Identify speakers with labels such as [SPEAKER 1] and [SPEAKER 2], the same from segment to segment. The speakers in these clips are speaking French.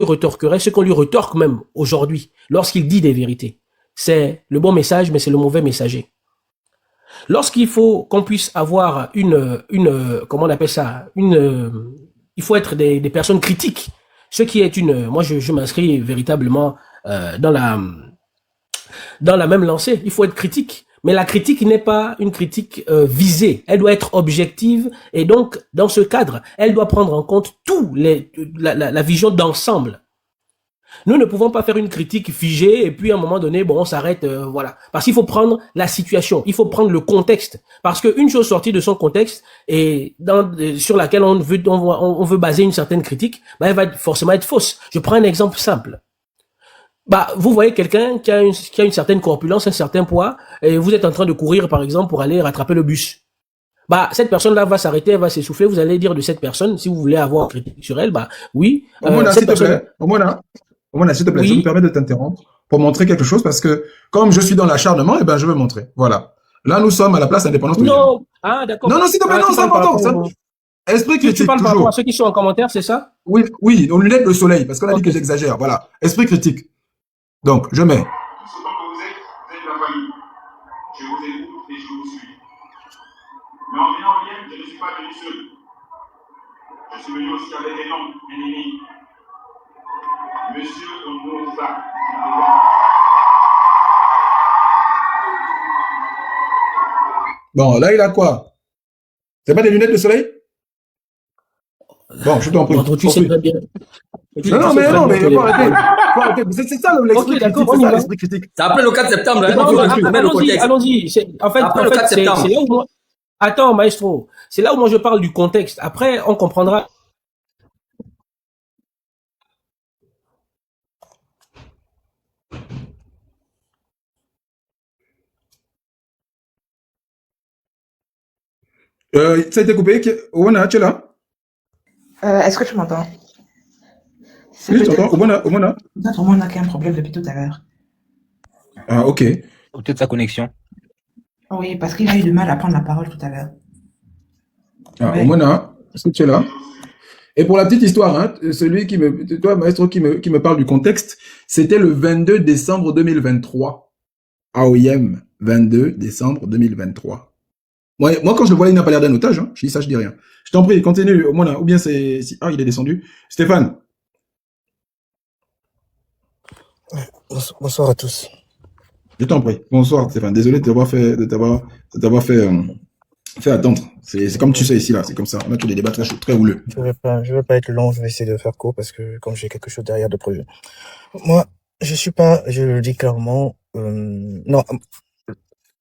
[SPEAKER 1] retorquerait, ce qu'on lui retorque même aujourd'hui, lorsqu'il dit des vérités. C'est le bon message, mais c'est le mauvais messager. Lorsqu'il faut qu'on puisse avoir comment on appelle ça, il faut être des personnes critiques. Ce qui est moi je m'inscris véritablement dans la même lancée. Il faut être critique. Mais la critique n'est pas une critique visée. Elle doit être objective et donc, dans ce cadre, elle doit prendre en compte la vision d'ensemble. Nous ne pouvons pas faire une critique figée et puis à un moment donné, bon, on s'arrête, voilà. Parce qu'il faut prendre la situation, il faut prendre le contexte. Parce qu'une chose sortie de son contexte et sur laquelle on veut baser une certaine critique, bah, elle va forcément être fausse. Je prends un exemple simple. Bah, vous voyez quelqu'un qui a une certaine corpulence, un certain poids, et vous êtes en train de courir, par exemple, pour aller rattraper le bus. Bah, cette personne-là va s'arrêter, elle va s'essouffler. Vous allez dire de cette personne, si vous voulez avoir une critique sur elle, bah, oui.
[SPEAKER 2] Omona, s'il te plaît. Omona, s'il te plaît, oui. Je me permets de t'interrompre pour montrer quelque chose parce que, comme je suis dans l'acharnement, eh ben, je veux montrer. Voilà. Là, nous sommes à la place indépendance.
[SPEAKER 1] Non. Ah, d'accord.
[SPEAKER 2] Non, s'il te plaît, non, c'est important. Esprit critique.
[SPEAKER 1] Tu parles par rapport à ceux qui sont en commentaire, c'est ça?
[SPEAKER 2] Oui, aux lunettes de soleil, parce qu'on a dit que j'exagère. Voilà. Esprit critique. Donc, je mets.
[SPEAKER 3] Vous êtes la famille. Je vous écoute et je vous suis. Mais en venant bien, je ne suis pas venu seul. Je suis venu aussi avec un homme, un ennemi. Monsieur Onouza.
[SPEAKER 2] Bon, là, il a quoi? C'est pas des lunettes de soleil? Bon, je t'en prie.
[SPEAKER 1] Tu sais très bien.
[SPEAKER 2] Non, mais faut arrêter. C'est ça l'esprit critique, c'est ça l'esprit critique.
[SPEAKER 4] C'est après le 4 septembre.
[SPEAKER 1] Allons-y. En fait, c'est là où moi... Attends, maestro. C'est là où moi je parle du contexte. Après, on comprendra.
[SPEAKER 2] Ça a été coupé. Omona, tu es là?
[SPEAKER 5] Est-ce que tu m'entends?
[SPEAKER 2] Oui, tu entends. Omona.
[SPEAKER 5] Peut-être Omona qui a un problème depuis tout à l'heure.
[SPEAKER 2] Ah, ok.
[SPEAKER 4] Peut-être sa connexion.
[SPEAKER 5] Oui, parce qu'il a eu du mal à prendre la parole tout à l'heure.
[SPEAKER 2] Ah, Omona, est-ce que tu es là? Et pour la petite histoire, hein, toi, maestro, qui me parle du contexte, c'était le 22 décembre 2023. AOIM, 22 décembre 2023. Moi, quand je le vois, il n'a pas l'air d'un otage, hein. Je dis ça, je dis rien. Je t'en prie, continue, Omona. Ou bien c'est... Ah, il est descendu. Stéphane.
[SPEAKER 6] Bonsoir à tous.
[SPEAKER 2] Je t'en prie. Bonsoir, Stéphane. Désolé de t'avoir fait attendre. C'est comme tu sais ici, là. C'est comme ça. On a tous des débats très chauds, très houleux.
[SPEAKER 6] Je vais pas être long. Je vais essayer de faire court parce que comme j'ai quelque chose derrière de prévu. Moi, je suis pas, je le dis clairement, non.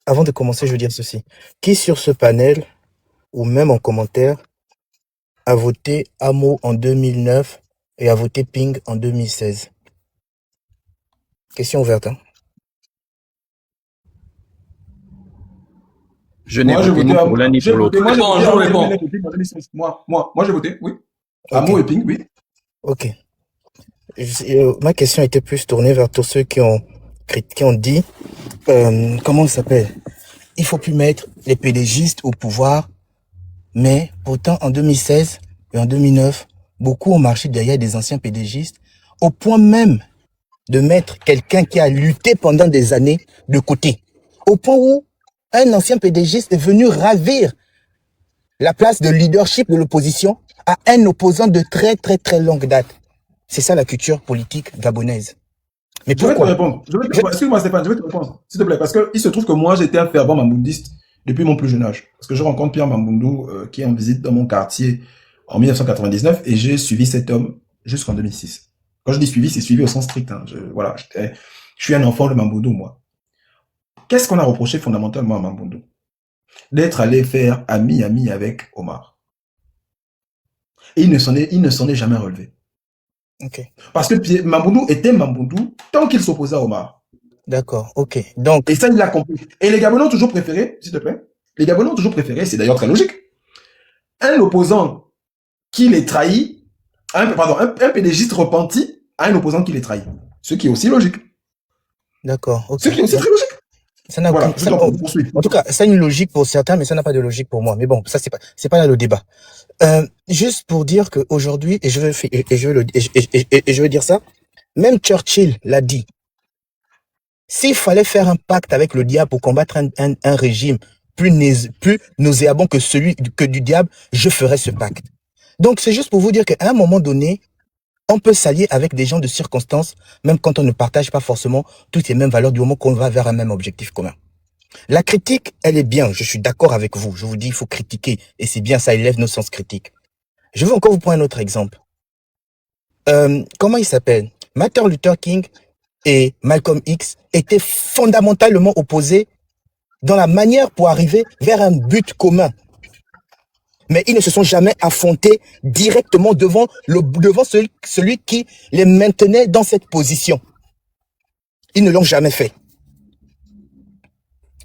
[SPEAKER 6] Avant de commencer, je veux dire ceci. Qui sur ce panel, ou même en commentaire, a voté Amo en 2009 et a voté Ping en 2016? Question ouverte, hein.
[SPEAKER 4] Je n'ai voté ni pour l'un ni pour l'autre.
[SPEAKER 2] Moi, j'ai voté, oui. Amo et Ping, oui.
[SPEAKER 6] Ok. Ma question était plus tournée vers tous ceux qui ont dit, comment ça s'appelle? Il faut plus mettre les pédégistes au pouvoir, mais pourtant en 2016 et en 2009, beaucoup ont marché derrière des anciens pédégistes, au point même de mettre quelqu'un qui a lutté pendant des années de côté, au point où un ancien pédégiste est venu ravir la place de leadership de l'opposition à un opposant de très très très longue date. C'est ça la culture politique gabonaise. Mais pourquoi?
[SPEAKER 2] Je vais te répondre. Excuse-moi Stéphane, je vais te répondre, s'il te plaît, parce que il se trouve que moi j'étais un fervent mamboundiste depuis mon plus jeune âge. Parce que je rencontre Pierre Mamboundou qui est en visite dans mon quartier en 1999 et j'ai suivi cet homme jusqu'en 2006. Quand je dis suivi, c'est suivi au sens strict. Hein. Je suis un enfant de Mamboundou, moi. Qu'est-ce qu'on a reproché fondamentalement à Mamboundou? D'être allé faire ami avec Omar. Et il ne s'en est jamais relevé.
[SPEAKER 6] Okay.
[SPEAKER 2] Parce que Mamboundou était Mamboundou tant qu'il s'opposait à Omar.
[SPEAKER 6] D'accord, ok. Donc...
[SPEAKER 2] Et ça, il l'a compris. Et les Gabonais ont toujours préféré, s'il te plaît, c'est d'ailleurs très logique, un opposant qui les trahit, un pédégiste repenti à un opposant qui les trahit. Ce qui est aussi logique.
[SPEAKER 6] D'accord, ok.
[SPEAKER 2] Ce qui est aussi très logique.
[SPEAKER 6] Ça n'a en tout cas, ça a une logique pour certains, mais ça n'a pas de logique pour moi. Mais bon, ça, c'est pas là le débat. Juste pour dire qu'aujourd'hui, et je veux dire ça, même Churchill l'a dit. S'il fallait faire un pacte avec le diable pour combattre un régime plus nauséabond que du diable, je ferais ce pacte. Donc, c'est juste pour vous dire qu'à un moment donné, on peut s'allier avec des gens de circonstances, même quand on ne partage pas forcément toutes les mêmes valeurs du moment qu'on va vers un même objectif commun. La critique, elle est bien, je suis d'accord avec vous. Je vous dis, il faut critiquer, et c'est bien, ça élève nos sens critiques. Je veux encore vous prendre un autre exemple. Comment il s'appelle? Martin Luther King et Malcolm X étaient fondamentalement opposés dans la manière pour arriver vers un but commun. Mais ils ne se sont jamais affrontés directement devant celui qui les maintenait dans cette position. Ils ne l'ont jamais fait.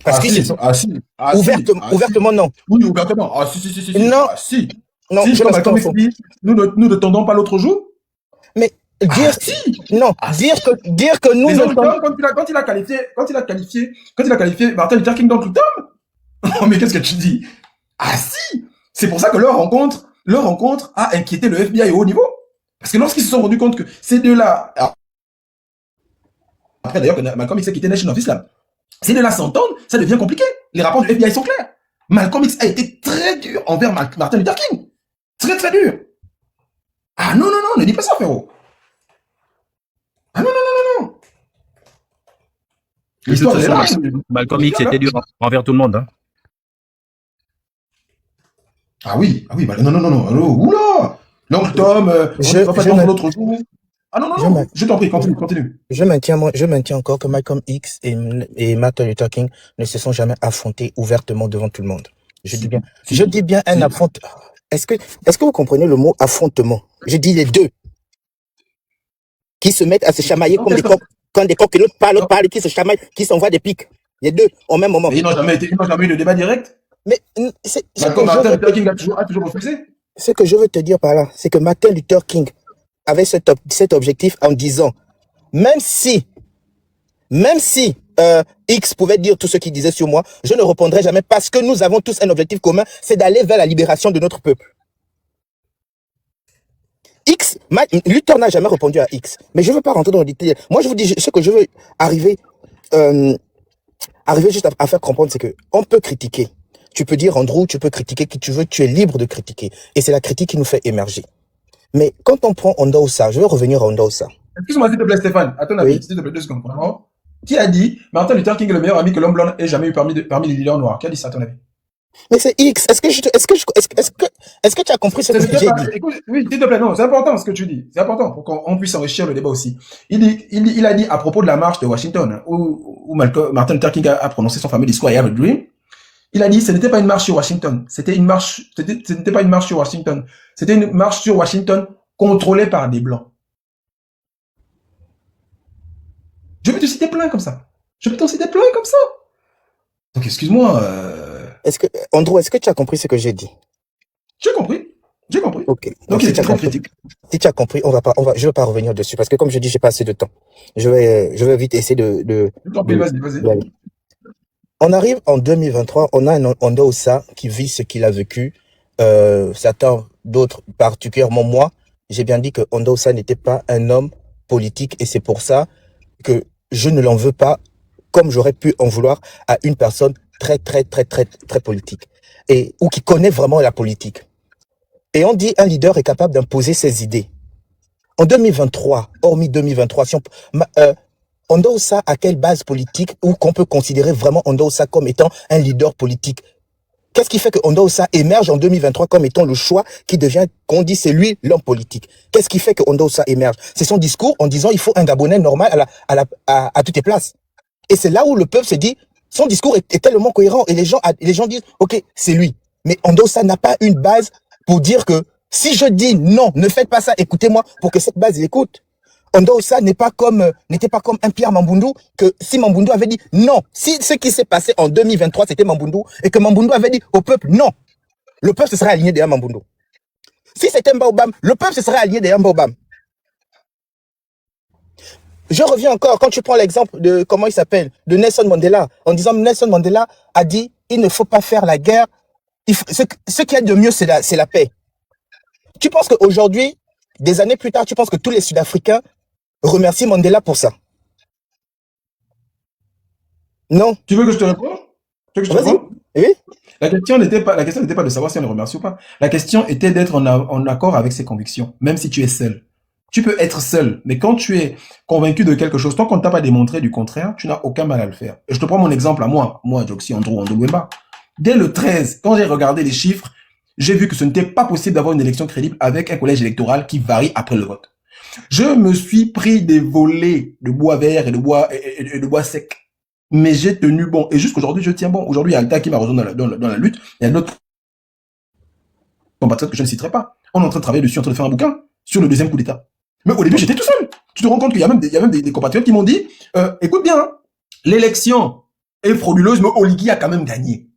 [SPEAKER 6] Parce ouvertement, non.
[SPEAKER 2] Oui, ouvertement. Ah, si.
[SPEAKER 6] Non.
[SPEAKER 2] Si.
[SPEAKER 6] Non,
[SPEAKER 2] si, comme Malcolm X dit, nous ne tendons pas l'autre jour.
[SPEAKER 6] Mais dire que nous
[SPEAKER 2] quand il a qualifié Martin Luther King d'Oncle Tom. Mais qu'est-ce que tu dis? Ah si. C'est pour ça que leur rencontre a inquiété le FBI au haut niveau. Parce que lorsqu'ils se sont rendus compte que ces deux-là, après d'ailleurs que Malcolm X a quitté Nation of Islam, ces deux-là s'entendent, ça devient compliqué. Les rapports du FBI sont clairs. Malcolm X a été très dur envers Martin Luther King. Très très dur. Ah non, ne dis pas ça, frérot. Ah non. L'histoire est là.
[SPEAKER 4] Malcolm X était dur envers tout le monde. Hein.
[SPEAKER 2] Ah oui, non. Oula. L'oncle Tom, on va pas dans l'autre jour. Ah non, je t'en prie, continue.
[SPEAKER 6] Je maintiens encore que Malcolm X et Martin Luther King ne se sont jamais affrontés ouvertement devant tout le monde. Je dis bien un affrontement. Est-ce que vous comprenez le mot affrontement? Je dis les deux. Qui se mettent à se chamailler comme des coqs. Quand des coqs et l'autre parle, qui se chamaillent, qui s'envoient des pics. Les deux, au même moment.
[SPEAKER 2] Mais ils n'ont jamais eu de débat direct.
[SPEAKER 6] Mais
[SPEAKER 2] Martin Luther King a toujours refusé.
[SPEAKER 6] Ce que je veux te dire par là, c'est que Martin Luther King avait cet objectif en disant, même si X pouvait dire tout ce qu'il disait sur moi, je ne répondrai jamais parce que nous avons tous un objectif commun, c'est d'aller vers la libération de notre peuple. Luther n'a jamais répondu à X, mais je ne veux pas rentrer dans le détail. Moi, je vous dis, ce que je veux arriver juste à faire comprendre, c'est que on peut critiquer. Tu peux dire, Andrew, tu peux critiquer qui tu veux, tu es libre de critiquer. Et c'est la critique qui nous fait émerger. Mais quand on prend Ondaosa, je vais revenir à Ondaosa.
[SPEAKER 2] Excuse-moi, s'il te plaît, Stéphane. À ton avis, s'il te plaît, 2 secondes. Qui a dit Martin Luther King est le meilleur ami que l'homme blanc ait jamais eu parmi les leaders noirs? Qui a dit ça, à ton avis?
[SPEAKER 6] Mais c'est X. Est-ce que tu as compris ce que j'ai dit?
[SPEAKER 2] Écoute, oui, s'il te plaît, non, c'est important ce que tu dis. C'est important pour qu'on puisse enrichir le débat aussi. Il a dit à propos de la marche de Washington, où Martin Luther King a prononcé son fameux discours I Have a Dream. Il a dit, ce n'était pas une marche sur Washington. Ce n'était pas une marche sur Washington. C'était une marche sur Washington contrôlée par des Blancs. Je peux te citer plein comme ça. Donc, excuse-moi.
[SPEAKER 6] Andrew, est-ce que tu as compris ce que j'ai dit?
[SPEAKER 2] J'ai compris.
[SPEAKER 6] Ok.
[SPEAKER 2] Donc,
[SPEAKER 6] si tu as compris, je vais pas revenir dessus parce que comme je dis, j'ai pas assez de temps. Je vais vite essayer de.
[SPEAKER 2] Vas-y.
[SPEAKER 6] On arrive en 2023, on a un Ondaosa qui vit ce qu'il a vécu. Certains d'autres, particulièrement moi, j'ai bien dit que Ondaosa n'était pas un homme politique et c'est pour ça que je ne l'en veux pas comme j'aurais pu en vouloir à une personne très politique ou qui connaît vraiment la politique. Et on dit un leader est capable d'imposer ses idées. En 2023, hormis 2023, si Ondaosa a quelle base politique ou qu'on peut considérer vraiment Ondaosa comme étant un leader politique? Qu'est-ce qui fait que Ondaosa émerge en 2023 comme étant le choix qui devient, qu'on dit c'est lui l'homme politique? Qu'est-ce qui fait que Ondaosa émerge? C'est son discours en disant il faut un Gabonais normal à toutes les places. Et c'est là où le peuple se dit, son discours est tellement cohérent et les gens disent ok, c'est lui. Mais Ondaosa n'a pas une base pour dire que si je dis non, ne faites pas ça, écoutez-moi pour que cette base l'écoute. Ondaosa n'était pas comme un Pierre Mambundu, que si Mambundu avait dit non, si ce qui s'est passé en 2023 c'était Mambundu, et que Mambundu avait dit au peuple non, le peuple se serait aligné derrière Mambundu. Si c'était Mbaobam, le peuple se serait aligné derrière Mbaobam. Je reviens encore, quand tu prends l'exemple de, comment il s'appelle, de Nelson Mandela, en disant Nelson Mandela a dit il ne faut pas faire la guerre, ce qu'il y a de mieux c'est la paix. Tu penses qu'aujourd'hui, des années plus tard, tu penses que tous les Sud-Africains remercient Mandela pour ça? Non.
[SPEAKER 2] Tu veux que je te réponde? Tu veux que je te
[SPEAKER 6] Vas-y.
[SPEAKER 2] réponde?
[SPEAKER 6] Oui?
[SPEAKER 2] La question n'était pas de savoir si on le remercie ou pas. La question était d'être en accord avec ses convictions, même si tu es seul. Tu peux être seul, mais quand tu es convaincu de quelque chose, tant qu'on ne t'a pas démontré du contraire, tu n'as aucun mal à le faire. Et je te prends mon exemple à moi, Dioxy Andrew Ndouemba. Dès le 13, quand j'ai regardé les chiffres, j'ai vu que ce n'était pas possible d'avoir une élection crédible avec un collège électoral qui varie après le vote. Je me suis pris des volets de bois vert et de bois sec. Mais j'ai tenu bon. Et jusqu'aujourd'hui, je tiens bon. Aujourd'hui, il y a Alta qui m'a rejoint dans la lutte. Il y a d'autres compatriotes que je ne citerai pas. On est en train de travailler dessus, en train de faire un bouquin sur le deuxième coup d'État. Mais au début, j'étais tout seul. Tu te rends compte qu'il y a même des compatriotes qui m'ont dit, écoute bien, hein, l'élection est frauduleuse, mais Oligi a quand même gagné.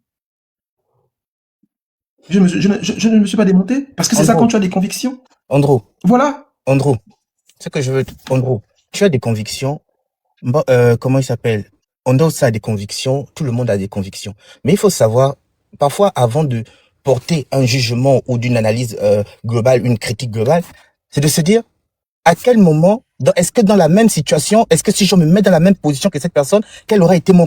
[SPEAKER 2] Je ne me suis pas démonté. Parce que c'est ça quand tu as des convictions.
[SPEAKER 6] Andrew.
[SPEAKER 2] Voilà.
[SPEAKER 6] Andrew. Ce que je veux... Andrew, tu as des convictions. Bon, comment il s'appelle? On a des convictions. Tout le monde a des convictions. Mais il faut savoir, parfois, avant de porter un jugement ou d'une analyse globale, une critique globale, c'est de se dire, à quel moment, est-ce que dans la même situation, est-ce que si je me mets dans la même position que cette personne, quel aurait été mon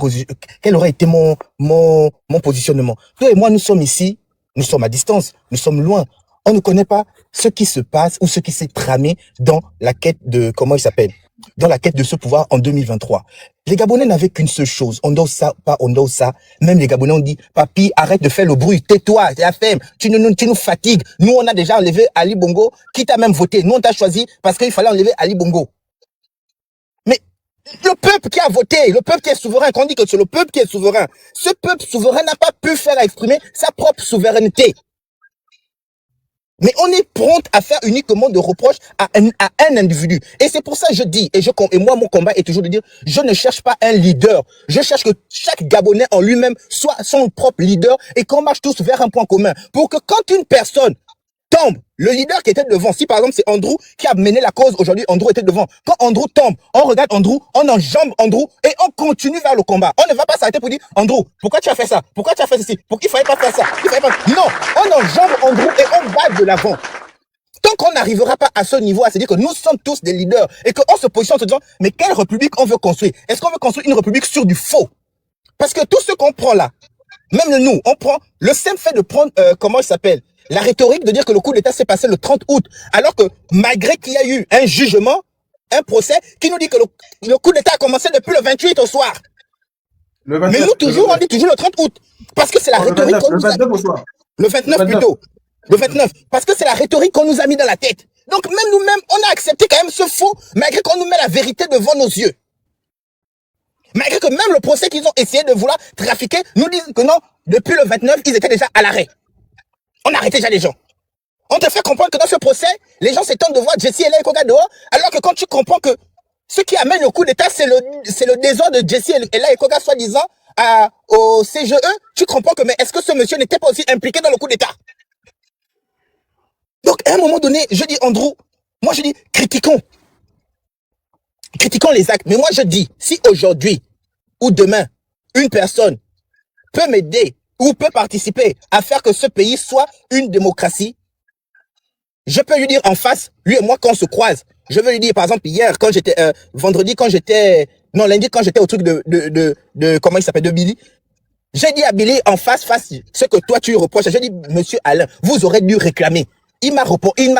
[SPEAKER 6] positionnement? Toi et moi, nous sommes ici, nous sommes à distance, nous sommes loin. On ne connaît pas ce qui se passe ou ce qui s'est tramé dans la quête de, comment il s'appelle? Dans la quête de ce pouvoir en 2023. Les Gabonais n'avaient qu'une seule chose. On dose ça, pas on dose ça. Même les Gabonais ont dit, papi, arrête de faire le bruit, tais-toi, c'est la femme, tu nous fatigues. Nous, on a déjà enlevé Ali Bongo, qui t'a même voté. Nous, on t'a choisi parce qu'il fallait enlever Ali Bongo. Mais le peuple qui a voté, le peuple qui est souverain, quand on dit que c'est le peuple qui est souverain, ce peuple souverain n'a pas pu faire exprimer sa propre souveraineté. Mais on est prompt à faire uniquement de reproches à un individu. Et c'est pour ça que je dis, et moi, mon combat est toujours de dire, je ne cherche pas un leader. Je cherche que chaque Gabonais en lui-même soit son propre leader et qu'on marche tous vers un point commun. Pour que quand une personne tombe, le leader qui était devant, si par exemple c'est Andrew qui a mené la cause aujourd'hui, Andrew était devant. Quand Andrew tombe, on regarde Andrew, on enjambe Andrew et on continue vers le combat. On ne va pas s'arrêter pour dire, Andrew, pourquoi tu as fait ça? Pourquoi tu as fait ceci? Pourquoi il fallait pas faire ça? Non, on enjambe Andrew et on va de l'avant. Tant qu'on n'arrivera pas à ce niveau, à se dire que nous sommes tous des leaders et qu'on se positionne en se disant, mais quelle république on veut construire? Est-ce qu'on veut construire une république sur du faux? Parce que tout ce qu'on prend là, même nous, on prend le simple fait de prendre, comment il s'appelle? La rhétorique de dire que le coup d'État s'est passé le 30 août, alors que malgré qu'il y a eu un jugement, un procès, qui nous dit que le coup d'État a commencé depuis le 28 au soir. Le 29, mais nous, toujours, on dit toujours le 30 août. Parce que c'est la rhétorique qu'on nous a... Le 29 au soir. Le 29 plutôt. Le 29. Parce que c'est la rhétorique qu'on nous a mis dans la tête. Donc même nous-mêmes, on a accepté quand même ce faux, malgré qu'on nous met la vérité devant nos yeux. Malgré que même le procès qu'ils ont essayé de vouloir trafiquer, nous disent que non, depuis le 29, ils étaient déjà à l'arrêt. On arrêtait déjà les gens. On te fait comprendre que dans ce procès, les gens s'étonnent de voir Jesse Ella Ekoga dehors, alors que quand tu comprends que ce qui amène le coup d'État, c'est le désordre de Jesse Ella Ekoga, soi-disant, au CGE, tu comprends que, mais est-ce que ce monsieur n'était pas aussi impliqué dans le coup d'État? Donc, à un moment donné, je dis, Andrew, moi je dis, critiquons les actes. Mais moi je dis, si aujourd'hui ou demain, une personne peut m'aider ou peut participer à faire que ce pays soit une démocratie, je peux lui dire en face, lui et moi, quand on se croise, je veux lui dire, par exemple, hier, quand j'étais, lundi, quand j'étais au truc de comment il s'appelle, de Billy, j'ai dit à Billy en face, ce que toi tu reproches, j'ai dit, monsieur Alain, vous aurez dû réclamer. Il m'a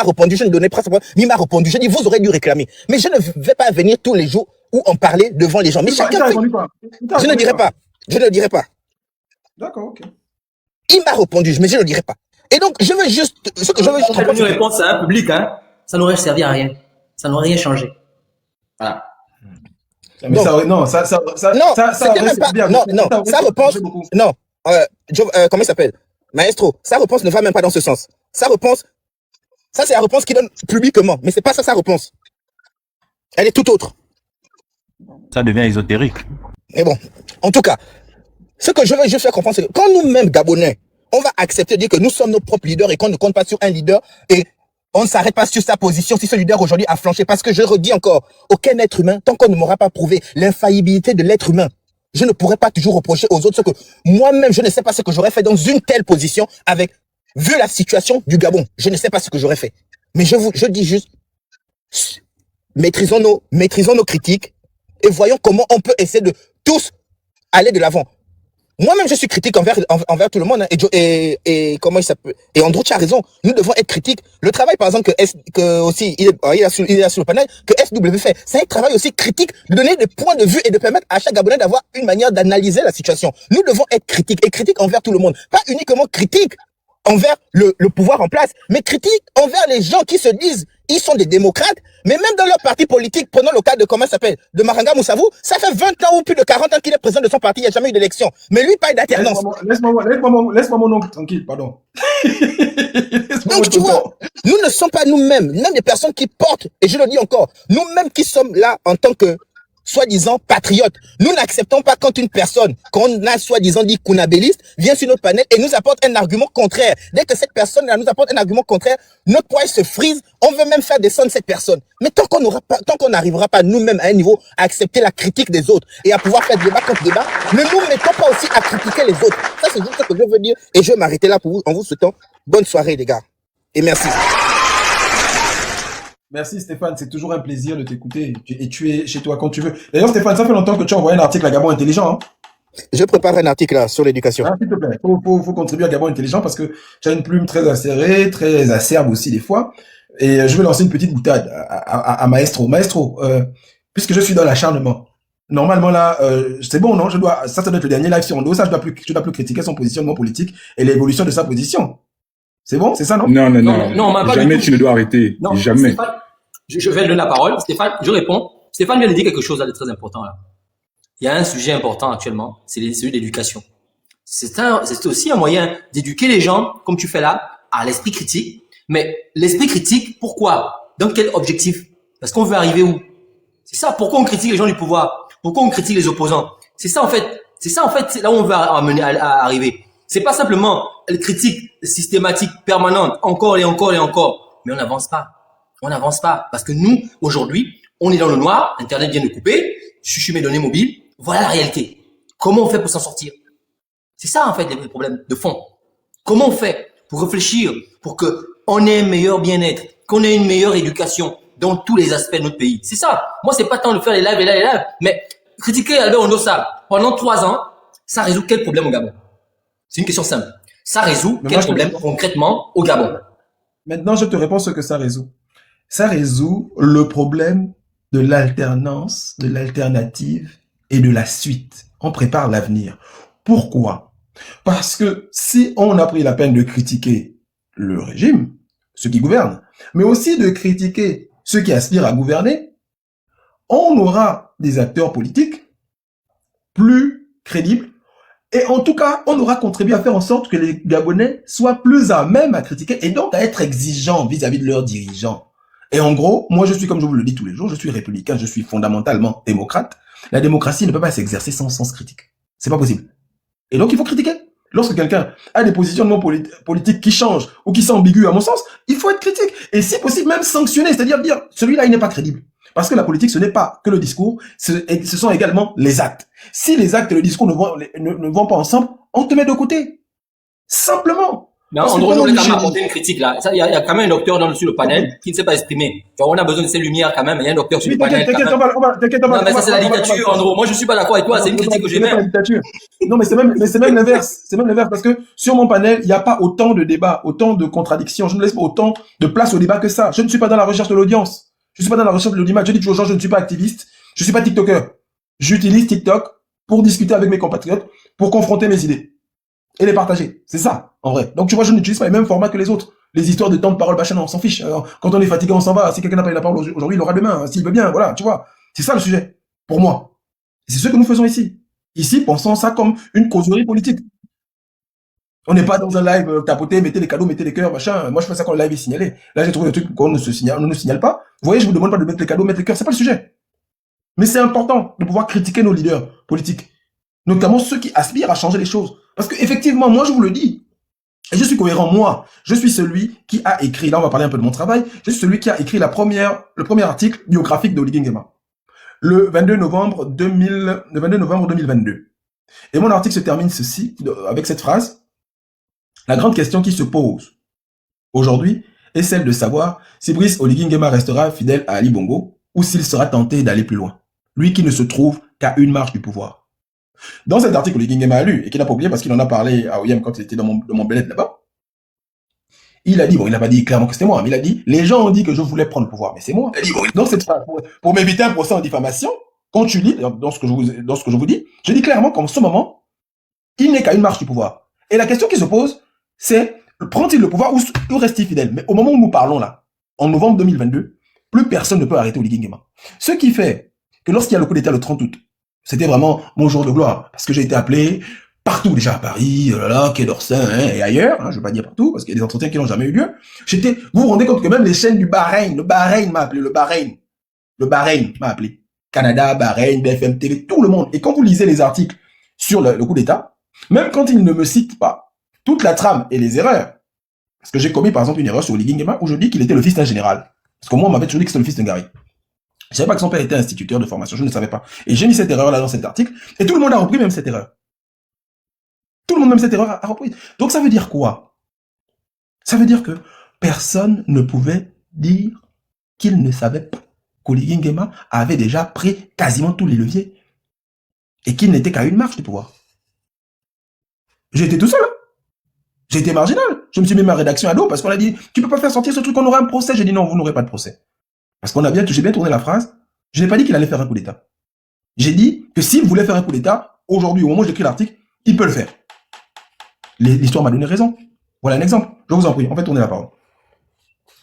[SPEAKER 6] répondu, je ne donnais pas ça, mais il m'a répondu, j'ai dit, vous aurez dû réclamer. Mais je ne vais pas venir tous les jours ou en parler devant les gens. Mais chacun fait... Je ne dirai pas.
[SPEAKER 2] D'accord, ok.
[SPEAKER 6] Il m'a répondu, mais je ne le dirai pas. Et donc, je veux juste... Ce que je veux juste...
[SPEAKER 7] Une réponse à un public, hein, ça n'aurait servi à rien. Ça n'aurait rien changé. Voilà.
[SPEAKER 2] Mais donc, ça
[SPEAKER 6] réponse... Non, comment il s'appelle? Maestro, sa réponse ne va même pas dans ce sens. Sa réponse... Ça, c'est la réponse qu'il donne publiquement. Mais c'est pas ça sa réponse. Elle est tout autre.
[SPEAKER 4] Ça devient ésotérique.
[SPEAKER 6] Mais bon, en tout cas, ce que je veux juste faire comprendre, c'est que quand nous-mêmes, Gabonais, on va accepter de dire que nous sommes nos propres leaders et qu'on ne compte pas sur un leader et on ne s'arrête pas sur sa position si ce leader aujourd'hui a flanché. Parce que je redis encore, aucun être humain, tant qu'on ne m'aura pas prouvé l'infaillibilité de l'être humain, je ne pourrai pas toujours reprocher aux autres ce que moi-même, je ne sais pas ce que j'aurais fait dans une telle position avec vu la situation du Gabon, je ne sais pas ce que j'aurais fait. Mais je dis juste, maîtrisons nos critiques et voyons comment on peut essayer de tous aller de l'avant. Moi-même, je suis critique envers tout le monde. Hein, et comment il s'appelle? Et Andrew, tu as raison. Nous devons être critiques. Le travail, par exemple, que aussi, il est sur le panel, que SW fait, c'est un travail aussi critique de donner des points de vue et de permettre à chaque Gabonais d'avoir une manière d'analyser la situation. Nous devons être critiques et critiques envers tout le monde. Pas uniquement critiques envers le pouvoir en place, mais critiques envers les gens qui se disent ils sont des démocrates, mais même dans leur parti politique, prenons le cas de, comment ça s'appelle, de Maranga Moussavou, ça fait 20 ans ou plus de 40 ans qu'il est président de son parti, il n'y a jamais eu d'élection. Mais lui, pas d'alternance.
[SPEAKER 2] Laisse-moi mon oncle tranquille, pardon.
[SPEAKER 6] Donc, tu vois, nous ne sommes pas nous-mêmes, même des personnes qui portent, et je le dis encore, nous-mêmes qui sommes là en tant que soi-disant patriotes. Nous n'acceptons pas quand une personne, qu'on a soi-disant dit kunabéliste, vient sur notre panel et nous apporte un argument contraire. Dès que cette personne-là nous apporte un argument contraire, notre poids se frise, on veut même faire descendre cette personne. Mais tant qu'on n'arrivera pas nous-mêmes à un niveau à accepter la critique des autres et à pouvoir faire débat contre débat, ne nous mettons pas aussi à critiquer les autres. Ça, c'est juste ce que je veux dire et je vais m'arrêter là pour vous, en vous souhaitant bonne soirée, les gars. Et merci.
[SPEAKER 2] Merci Stéphane, c'est toujours un plaisir de t'écouter et tu es chez toi quand tu veux. D'ailleurs Stéphane, ça fait longtemps que tu as envoyé un article à Gabon Intelligent. Hein?
[SPEAKER 6] Je prépare un article là sur l'éducation.
[SPEAKER 2] Ah, s'il te plaît, faut contribuer à Gabon Intelligent parce que tu as une plume très acérée, très acerbe aussi des fois. Et je vais lancer une petite boutade à Maestro. Maestro, puisque je suis dans l'acharnement, normalement là, c'est bon, non? Ça doit être le dernier live sur Ondo, ça je dois plus critiquer son positionnement politique et l'évolution de sa position. C'est bon, c'est ça, non?
[SPEAKER 8] Non, jamais tu ne dois arrêter.
[SPEAKER 7] Non,
[SPEAKER 8] jamais.
[SPEAKER 7] Stéphane, je vais donner la parole. Stéphane, je réponds. Stéphane vient de dire quelque chose là de très important là. Il y a un sujet important actuellement, c'est celui de l'éducation. C'est aussi un moyen d'éduquer les gens, comme tu fais là, à l'esprit critique. Mais l'esprit critique, pourquoi? Dans quel objectif? Parce qu'on veut arriver où? C'est ça. Pourquoi on critique les gens du pouvoir? Pourquoi on critique les opposants? C'est ça en fait. C'est là où on veut arriver. C'est pas simplement une critique systématique, permanente, encore et encore et encore. Mais on n'avance pas. On n'avance pas. Parce que nous, aujourd'hui, on est dans le noir, Internet vient de couper, je suis mes données mobiles. Voilà la réalité. Comment on fait pour s'en sortir? C'est ça, en fait, les problèmes de fond. Comment on fait pour réfléchir, pour qu'on ait un meilleur bien-être, qu'on ait une meilleure éducation dans tous les aspects de notre pays? C'est ça. Moi, c'est pas tant de faire les lives, mais critiquer Albert Ondossa pendant 3 ans, ça résout quel problème au Gabon? C'est une question simple. Ça résout quel problème concrètement au Gabon?
[SPEAKER 2] Maintenant, je te réponds ce que ça résout. Ça résout le problème de l'alternance, de l'alternative et de la suite. On prépare l'avenir. Pourquoi? Parce que si on a pris la peine de critiquer le régime, ceux qui gouvernent, mais aussi de critiquer ceux qui aspirent à gouverner, on aura des acteurs politiques plus crédibles. Et en tout cas, on aura contribué à faire en sorte que les Gabonais soient plus à même à critiquer et donc à être exigeants vis-à-vis de leurs dirigeants. Et en gros, moi je suis, comme je vous le dis tous les jours, je suis républicain, je suis fondamentalement démocrate. La démocratie ne peut pas s'exercer sans sens critique. C'est pas possible. Et donc il faut critiquer. Lorsque quelqu'un a des positionnements politiques qui changent ou qui sont ambigus à mon sens, il faut être critique. Et si possible même sanctionner, c'est-à-dire dire celui-là il n'est pas crédible. Parce que la politique, ce n'est pas que le discours, ce sont également les actes. Si les actes et le discours ne vont pas ensemble, on te met de côté. Simplement.
[SPEAKER 7] Non, on doit quand même apporter une critique là. Il y a quand même un docteur sur le panel qui ne s'est pas exprimé. On a besoin de ces lumières quand même. Il y a un docteur sur le panel.
[SPEAKER 2] T'inquiète,
[SPEAKER 7] non, mais ça c'est la dictature, Andro. Moi je suis pas d'accord avec toi. C'est une critique que j'ai même.
[SPEAKER 2] Non, mais c'est même l'inverse. C'est même l'inverse parce que sur mon panel, il n'y a pas autant de débats, autant de contradictions. Je ne laisse pas autant de place au débat que ça. Je ne suis pas dans la recherche de l'audience. Je suis pas dans la recherche de l'audimat. Je dis toujours aux gens, je ne suis pas activiste. Je suis pas TikToker. J'utilise TikTok pour discuter avec mes compatriotes, pour confronter mes idées. Et les partager. C'est ça, en vrai. Donc, tu vois, je n'utilise pas les mêmes formats que les autres. Les histoires de temps de parole, machin, on s'en fiche. Alors, quand on est fatigué, on s'en va. Si quelqu'un n'a pas eu la parole aujourd'hui, il l'aura demain. S'il veut bien, voilà, tu vois. C'est ça le sujet. Pour moi. C'est ce que nous faisons ici. Ici, pensons ça comme une causerie politique. On n'est pas dans un live tapoter, mettez les cadeaux, mettez les cœurs, machin. Moi, je fais ça quand le live est signalé. Là, j'ai trouvé un truc qu'on ne signale pas. Vous voyez, je vous demande pas de mettre les cadeaux, mettre les cœurs. C'est pas le sujet. Mais c'est important de pouvoir critiquer nos leaders politiques. Notamment ceux qui aspirent à changer les choses. Parce que, effectivement, moi, je vous le dis. Et je suis cohérent, moi. Je suis celui qui a écrit, là, on va parler un peu de mon travail. Je suis celui qui a écrit le premier article biographique d'Oligui Nguema. Le 22 novembre 2022. Et mon article se termine avec cette phrase. La grande question qui se pose aujourd'hui est celle de savoir si Brice Oligui Nguema restera fidèle à Ali Bongo ou s'il sera tenté d'aller plus loin. Lui qui ne se trouve qu'à une marche du pouvoir. Dans cet article, Oligui Nguema a lu, et qu'il n'a pas oublié parce qu'il en a parlé à Oyem quand il était dans mon belette là-bas, il a dit, bon, il n'a pas dit clairement que c'était moi, mais il a dit, les gens ont dit que je voulais prendre le pouvoir, mais c'est moi. Il a dit, bon, dans cette phrase, pour m'éviter un procès en diffamation, quand tu lis, dans ce que je vous dis, je dis clairement qu'en ce moment, il n'est qu'à une marche du pouvoir. Et la question qui se pose, c'est, prend-il le pouvoir ou reste-t-il fidèle? Mais au moment où nous parlons là, en novembre 2022, plus personne ne peut arrêter Oligui Nguema. Ce qui fait que lorsqu'il y a le coup d'État le 30 août, c'était vraiment mon jour de gloire, parce que j'ai été appelé partout, déjà à Paris, Quai d'Orsay, et ailleurs, je ne vais pas dire partout, parce qu'il y a des entretiens qui n'ont jamais eu lieu. Vous vous rendez compte que même les chaînes du Bahreïn, le Bahreïn m'a appelé, le Bahreïn m'a appelé. Canada, Bahreïn, BFM TV, tout le monde. Et quand vous lisez les articles sur le coup d'État, même quand ils ne me citent pas toute la trame et les erreurs, parce que j'ai commis par exemple une erreur sur Oligui Nguema où je dis qu'il était le fils d'un général. Parce que moi, on m'avait toujours dit que c'était le fils d'un Gary. Je ne savais pas que son père était instituteur de formation, je ne savais pas. Et j'ai mis cette erreur-là dans cet article, et tout le monde a repris même cette erreur. Tout le monde, même cette erreur, a repris. Donc ça veut dire quoi? Ça veut dire que personne ne pouvait dire qu'il ne savait pas qu'Oligui Nguema avait déjà pris quasiment tous les leviers, et qu'il n'était qu'à une marche du pouvoir. J'ai été tout seul, hein. J'ai été marginal. Je me suis mis ma rédaction à dos parce qu'on a dit, tu peux pas faire sortir ce truc, on aura un procès. J'ai dit non, vous n'aurez pas de procès. Parce qu'on a j'ai bien tourné la phrase. Je n'ai pas dit qu'il allait faire un coup d'État. J'ai dit que s'il voulait faire un coup d'État, aujourd'hui, au moment où j'écris l'article, il peut le faire. L'histoire m'a donné raison. Voilà un exemple. Je vous en prie, on fait tourner la parole.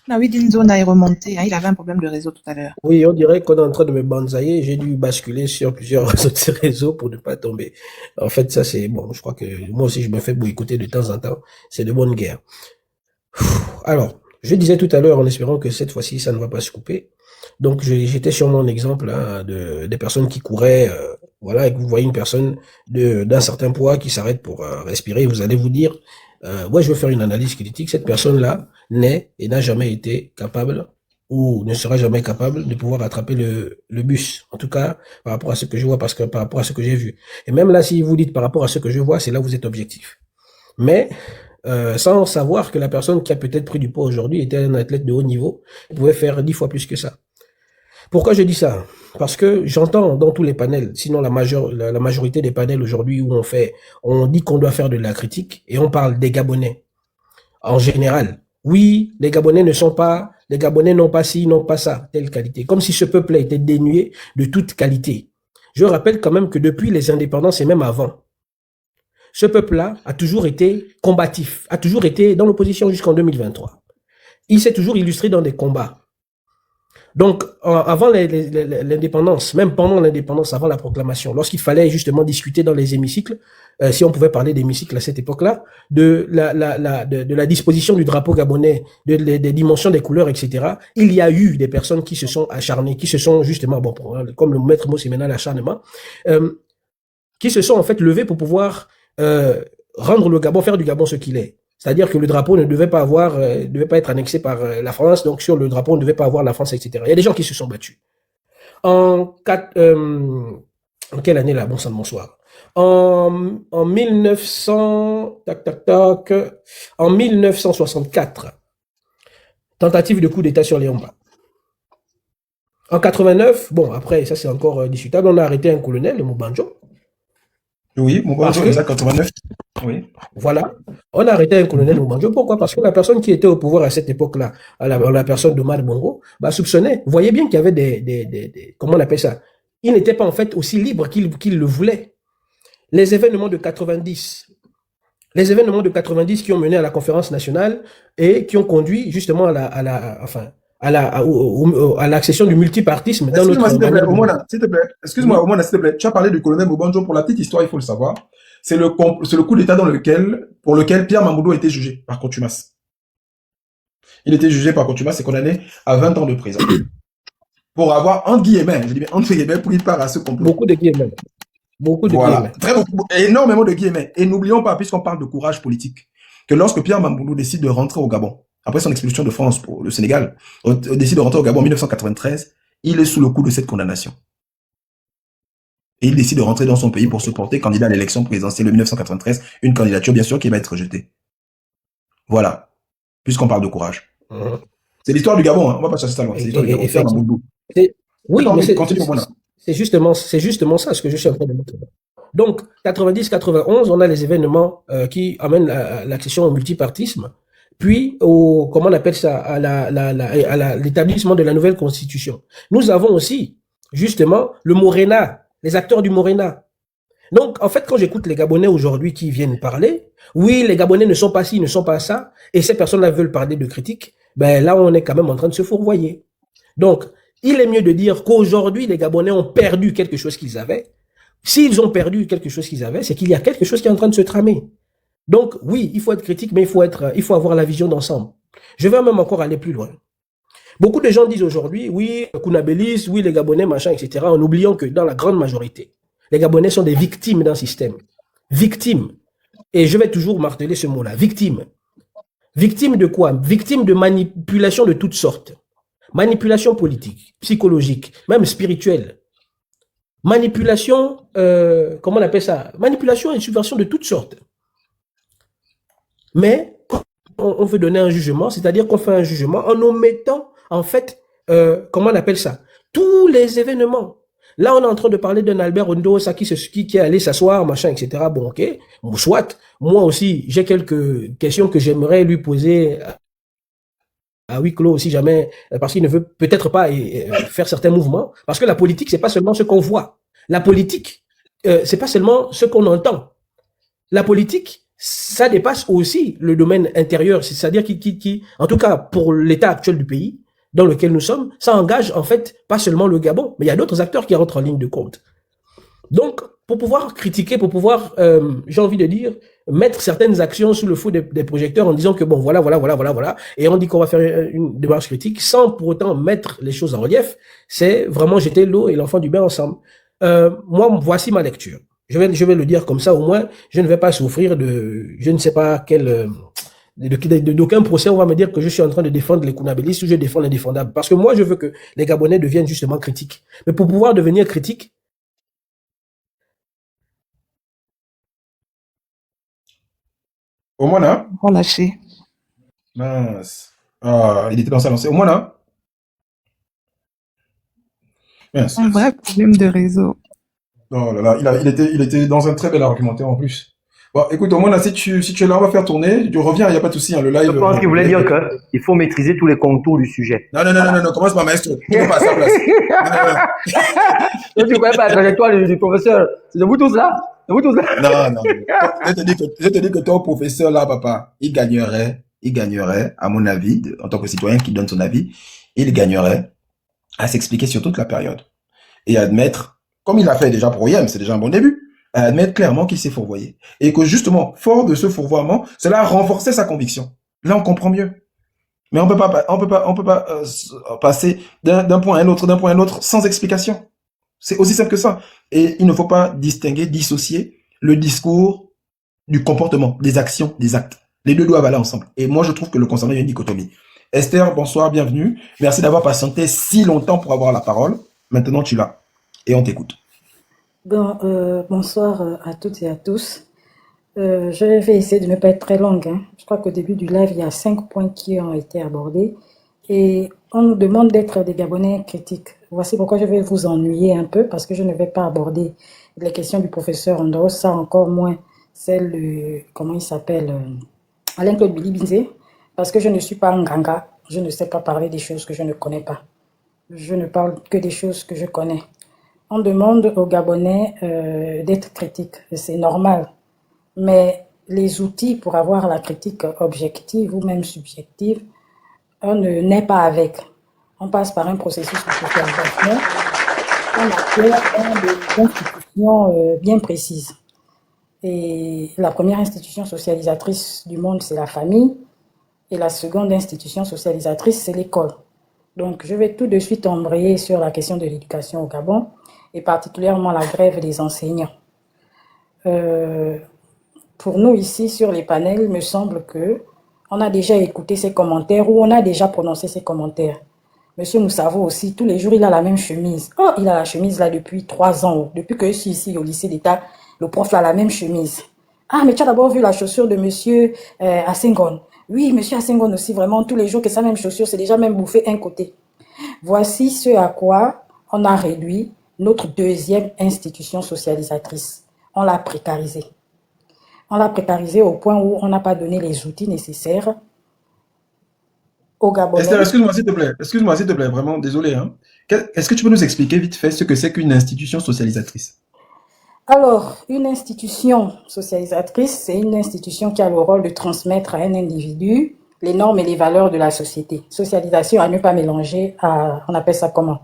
[SPEAKER 5] Ah oui, Dinzona est remonté. Hein, il avait un problème de réseau tout à l'heure.
[SPEAKER 1] Oui, on dirait qu'on est en train de me banzailler. J'ai dû basculer sur plusieurs autres réseaux pour ne pas tomber. En fait, ça c'est bon. Je crois que moi aussi je me fais boycotter de temps en temps. C'est de bonne guerre. Alors, je disais tout à l'heure en espérant que cette fois-ci ça ne va pas se couper. Donc j'étais sur mon exemple hein, des personnes qui couraient. Voilà, et que vous voyez une personne d'un certain poids qui s'arrête pour respirer. Vous allez vous dire, moi je veux faire une analyse critique. Cette personne-là n'est et n'a jamais été capable ou ne sera jamais capable de pouvoir attraper le bus. En tout cas, par rapport à ce que je vois, parce que par rapport à ce que j'ai vu. Et même là, si vous dites par rapport à ce que je vois, c'est là où vous êtes objectif. Mais sans savoir que la personne qui a peut-être pris du poids aujourd'hui était un athlète de haut niveau, pouvait faire 10 fois plus que ça. Pourquoi je dis ça? Parce que j'entends dans tous les panels, sinon la majorité des panels aujourd'hui où on dit qu'on doit faire de la critique et on parle des Gabonais en général. Oui, les Gabonais n'ont pas ci, n'ont pas ça, telle qualité. Comme si ce peuple était dénué de toute qualité. Je rappelle quand même que depuis les indépendances et même avant, ce peuple-là a toujours été combatif, a toujours été dans l'opposition jusqu'en 2023. Il s'est toujours illustré dans des combats. Donc, avant l'indépendance, même pendant l'indépendance, avant la proclamation, lorsqu'il fallait justement discuter dans les hémicycles, si on pouvait parler d'hémicycle à cette époque-là, de la disposition du drapeau gabonais, des dimensions des couleurs, etc., il y a eu des personnes qui se sont acharnées, qui se sont justement, bon, comme le maître mot c'est maintenant l'acharnement, qui se sont en fait levés pour pouvoir rendre le Gabon, faire du Gabon ce qu'il est. C'est-à-dire que le drapeau ne devait pas être annexé par la France, donc sur le drapeau, on ne devait pas avoir la France, etc. Il y a des gens qui se sont battus. En quelle année là? Bon sang de mon soir. En 1964, tentative de coup d'État sur Léomba. En 89, bon après, ça c'est encore discutable, on a arrêté un colonel, le Mubanjo.
[SPEAKER 2] Oui, Mubanjo, en 89. Oui.
[SPEAKER 1] Voilà. On a arrêté un colonel Mubanjo. Pourquoi? Parce que la personne qui était au pouvoir à cette époque-là, la personne d'Omar Bongo, soupçonnait. Vous voyez bien qu'il y avait des comment on appelle ça? Il n'était pas en fait aussi libre qu'il le voulait. Les événements de 90 qui ont mené à la conférence nationale et qui ont conduit justement à l'accession du multipartisme dans notre
[SPEAKER 2] manière. S'il te plaît, excuse-moi, Omona, s'il te plaît. Tu as parlé du colonel Mubanjo. Pour la petite histoire, il faut le savoir. C'est le coup d'État pour lequel Pierre Mamboundou a été jugé par contumace. Il était jugé par contumace et condamné à 20 ans de prison. Pour avoir, entre guillemets, je dis bien entre guillemets, pris part à ce complot.
[SPEAKER 1] Beaucoup de guillemets.
[SPEAKER 2] Voilà. Énormément de guillemets. Et n'oublions pas, puisqu'on parle de courage politique, que lorsque Pierre Mamboundou décide de rentrer au Gabon, après son expulsion de France pour le Sénégal, décide de rentrer au Gabon en 1993, il est sous le coup de cette condamnation. Et il décide de rentrer dans son pays pour se porter candidat à l'élection présidentielle de 1993, une candidature bien sûr qui va être rejetée. Voilà. Puisqu'on parle de courage.
[SPEAKER 1] Mhm.
[SPEAKER 2] C'est l'histoire du Gabon, hein. On va pas chercher ça loin. C'est l'histoire du Gabon. Pierre
[SPEAKER 1] Effectivement.
[SPEAKER 2] Mamoudou.
[SPEAKER 1] Oui,
[SPEAKER 2] Attends,
[SPEAKER 1] mais
[SPEAKER 2] oui, continue, Omona.
[SPEAKER 1] c'est justement ça ce que je suis en train de montrer. Donc, 90-91, on a les événements qui amènent l'accession au multipartisme, puis comment on appelle ça, à l'établissement de la nouvelle constitution. Nous avons aussi, justement, le Morena, les acteurs du Morena. Donc, en fait, quand j'écoute les Gabonais aujourd'hui qui viennent parler, oui, les Gabonais ne sont pas ci, ne sont pas ça, et ces personnes-là veulent parler de critique, ben là, on est quand même en train de se fourvoyer. Donc, il est mieux de dire qu'aujourd'hui, les Gabonais ont perdu quelque chose qu'ils avaient. S'ils ont perdu quelque chose qu'ils avaient, c'est qu'il y a quelque chose qui est en train de se tramer. Donc, oui, il faut être critique, mais il faut avoir la vision d'ensemble. Je vais même encore aller plus loin. Beaucoup de gens disent aujourd'hui, oui, Kounabelis, oui, les Gabonais, machin, etc., en oubliant que dans la grande majorité, les Gabonais sont des victimes d'un système. Victimes. Et je vais toujours marteler ce mot-là. Victimes. Victimes de quoi? Victimes de manipulation de toutes sortes. Manipulation politique, psychologique, même spirituelle. Manipulation, comment on appelle ça? Manipulation et subversion de toutes sortes. Mais quand on veut donner un jugement, c'est-à-dire qu'on fait un jugement en omettant, en fait, comment on appelle ça? Tous les événements. Là, on est en train de parler d'un Albert Ondosa qui est allé s'asseoir, machin, etc. Bon, ok. Bon, soit. Moi aussi, j'ai quelques questions que j'aimerais lui poser à huis clos si jamais, parce qu'il ne veut peut-être pas faire certains mouvements. Parce que la politique, c'est pas seulement ce qu'on voit. La politique, c'est pas seulement ce qu'on entend. La politique, ça dépasse aussi le domaine intérieur. C'est-à-dire qui, en tout cas, pour l'état actuel du pays, dans lequel nous sommes, ça engage en fait pas seulement le Gabon, mais il y a d'autres acteurs qui rentrent en ligne de compte. Donc, pour pouvoir critiquer, pour pouvoir, j'ai envie de dire, mettre certaines actions sous le feu des projecteurs en disant que bon, voilà, et on dit qu'on va faire une démarche critique sans pour autant mettre les choses en relief, c'est vraiment jeter l'eau et l'enfant du bain ensemble. Moi, voici ma lecture. Je vais le dire comme ça, au moins, je ne vais pas souffrir de, je ne sais pas quel, d'aucun procès, on va me dire que je suis en train de défendre les Kounabelis ou je défends l'indéfendable. Parce que moi, je veux que les Gabonais deviennent justement critiques. Mais pour pouvoir devenir critique,
[SPEAKER 2] Omona?
[SPEAKER 5] Relâché.
[SPEAKER 2] Mince. Ah, il était dans sa lancée. Omona? Mince.
[SPEAKER 5] Un vrai problème de réseau.
[SPEAKER 2] Oh là là, il était dans un très bel argumentaire en plus. Bon, écoute, Omona, si tu es là, on va faire tourner. Tu reviens, il n'y a pas de souci, hein, le live.
[SPEAKER 9] Je pense qu'il voulait dire qu'il faut maîtriser tous les contours du sujet.
[SPEAKER 2] Non, commence par maestro. Tu peux pas à sa place.
[SPEAKER 9] Tu ne connais pas la trajectoire du professeur. C'est de vous tous là?
[SPEAKER 2] Non. Je te dis que ton professeur là, papa, il gagnerait, à mon avis, en tant que citoyen qui donne son avis, il gagnerait à s'expliquer sur toute la période. Et à admettre, comme il l'a fait déjà pour OIM, c'est déjà un bon début, à admettre clairement qu'il s'est fourvoyé. Et que justement, fort de ce fourvoiement, cela a renforcé sa conviction. Là, on comprend mieux. Mais on peut pas passer d'un point à un autre sans explication. C'est aussi simple que ça. Et il ne faut pas dissocier le discours du comportement, des actions, des actes. Les deux doivent aller ensemble. Et moi, je trouve que le concernant, il y a une dichotomie. Esther, bonsoir, bienvenue. Merci d'avoir patienté si longtemps pour avoir la parole. Maintenant, tu l'as. Et on t'écoute.
[SPEAKER 10] Bon, bonsoir à toutes et à tous. Je vais essayer de ne pas être très longue, hein. Je crois qu'au début du live, il y a 5 points qui ont été abordés. Et on nous demande d'être des Gabonais critiques. Voici pourquoi je vais vous ennuyer un peu, parce que je ne vais pas aborder les questions du professeur Andros, ça encore moins celle de, comment il s'appelle, Alain-Claude Bilibinzé, parce que je ne suis pas un ganga, je ne sais pas parler des choses que je ne connais pas. Je ne parle que des choses que je connais. On demande aux Gabonais d'être critiques, c'est normal. Mais les outils pour avoir la critique objective ou même subjective, on ne naît pas avec. On passe par un processus de socialisation. On acquiert des institutions bien précises. Et la première institution socialisatrice du monde, c'est la famille. Et la seconde institution socialisatrice, c'est l'école. Donc, je vais tout de suite embrayer sur la question de l'éducation au Gabon, et particulièrement la grève des enseignants. Pour nous ici, sur les panels, il me semble que on a déjà écouté ces commentaires ou on a déjà prononcé ces commentaires. Monsieur Moussavo aussi, tous les jours, il a la même chemise. Oh, il a la chemise là depuis 3 ans. Depuis que je suis ici au lycée d'État, le prof a la même chemise. Ah, mais tu as d'abord vu la chaussure de monsieur Asengon. Oui, monsieur Assengon aussi, vraiment, tous les jours que sa même chaussure, c'est déjà même bouffé un côté. Voici ce à quoi on a réduit notre deuxième institution socialisatrice. On l'a précarisée. On l'a précarisée au point où on n'a pas donné les outils nécessaires aux Gabonais.
[SPEAKER 2] Esther, excuse-moi s'il te plaît. Excuse-moi s'il te plaît, vraiment, désolé. Hein. Est-ce que tu peux nous expliquer vite fait ce que c'est qu'une institution socialisatrice?
[SPEAKER 10] Alors, une institution socialisatrice, c'est une institution qui a le rôle de transmettre à un individu les normes et les valeurs de la société. Socialisation, à ne pas mélanger, on appelle ça comment?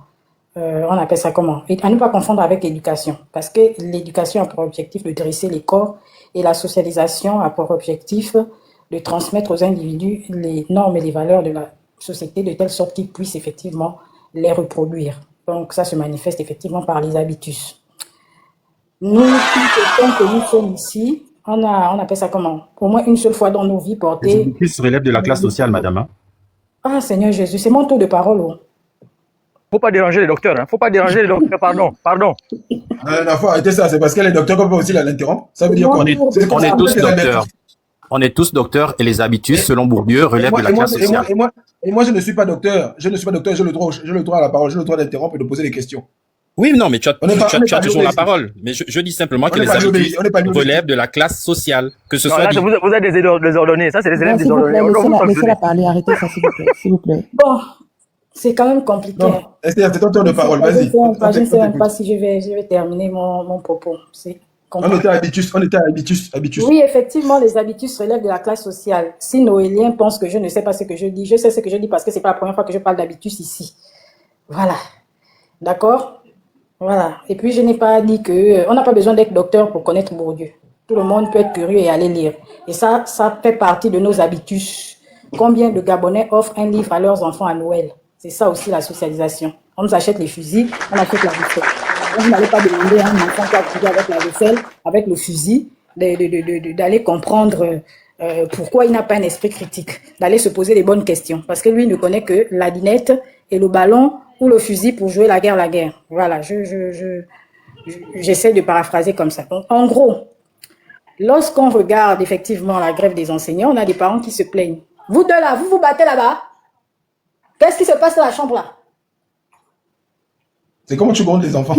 [SPEAKER 10] Et à ne pas confondre avec éducation. Parce que l'éducation a pour objectif de dresser les corps et la socialisation a pour objectif de transmettre aux individus les normes et les valeurs de la société de telle sorte qu'ils puissent effectivement les reproduire. Donc, ça se manifeste effectivement par les habitus. Nous, tout le temps que nous sommes ici, on appelle ça comment? Au moins une seule fois dans nos vies
[SPEAKER 4] Les
[SPEAKER 10] portées.
[SPEAKER 4] habitus relèvent de la classe sociale, madame. Hein.
[SPEAKER 10] Ah, Seigneur Jésus, c'est mon tour de parole. Oh.
[SPEAKER 9] Faut pas déranger les docteurs, hein. Faut pas déranger les docteurs, pardon.
[SPEAKER 2] Non, faut arrêter ça, c'est parce que les docteurs peuvent aussi l'interrompre. Ça veut dire
[SPEAKER 4] On est tous docteurs. On est tous docteurs et les habitus, selon Bourdieu, relèvent de la classe sociale.
[SPEAKER 2] Et moi, je ne suis pas docteur. Je ne suis pas docteur, j'ai le droit à la parole, j'ai le droit d'interrompre et de poser des questions.
[SPEAKER 4] Oui, non, mais tu as toujours la parole. Mais je dis simplement que les habitus relèvent de la classe sociale. Que ce soit.
[SPEAKER 9] Vous êtes des désordonnés. Ça, c'est des élèves désordonnés.
[SPEAKER 5] Laissez-la parler, arrêtez ça, s'il vous plaît.
[SPEAKER 10] Bon, c'est quand même compliqué.
[SPEAKER 2] Non, Esther, c'est ton tour de parole, vas-y.
[SPEAKER 10] Je ne sais même pas si je vais terminer mon propos. C'est compliqué.
[SPEAKER 2] On était à habitus.
[SPEAKER 10] Oui, effectivement, les habitus relèvent de la classe sociale. Si Noélien pense que je ne sais pas ce que je dis, je sais ce que je dis parce que c'est pas la première fois que je parle d'habitus ici. Voilà. D'accord? Voilà. Et puis, je n'ai pas dit que on n'a pas besoin d'être docteur pour connaître Bourdieu. Tout le monde peut être curieux et aller lire. Et ça fait partie de nos habitus. Combien de Gabonais offrent un livre à leurs enfants à Noël? C'est ça aussi la socialisation. On nous achète les fusils, on achète la vaisselle. Vous n'allez pas demander à un enfant qui a grandi avec la vaisselle, avec le fusil, d'aller comprendre pourquoi il n'a pas un esprit critique, d'aller se poser les bonnes questions. Parce que lui ne connaît que la dinette et le ballon ou le fusil pour jouer la guerre. Voilà, j'essaie de paraphraser comme ça. Donc, en gros, lorsqu'on regarde effectivement la grève des enseignants, on a des parents qui se plaignent. Vous deux là, vous battez là-bas? Qu'est-ce qui se passe dans la chambre là?
[SPEAKER 2] C'est comment tu grondes les enfants?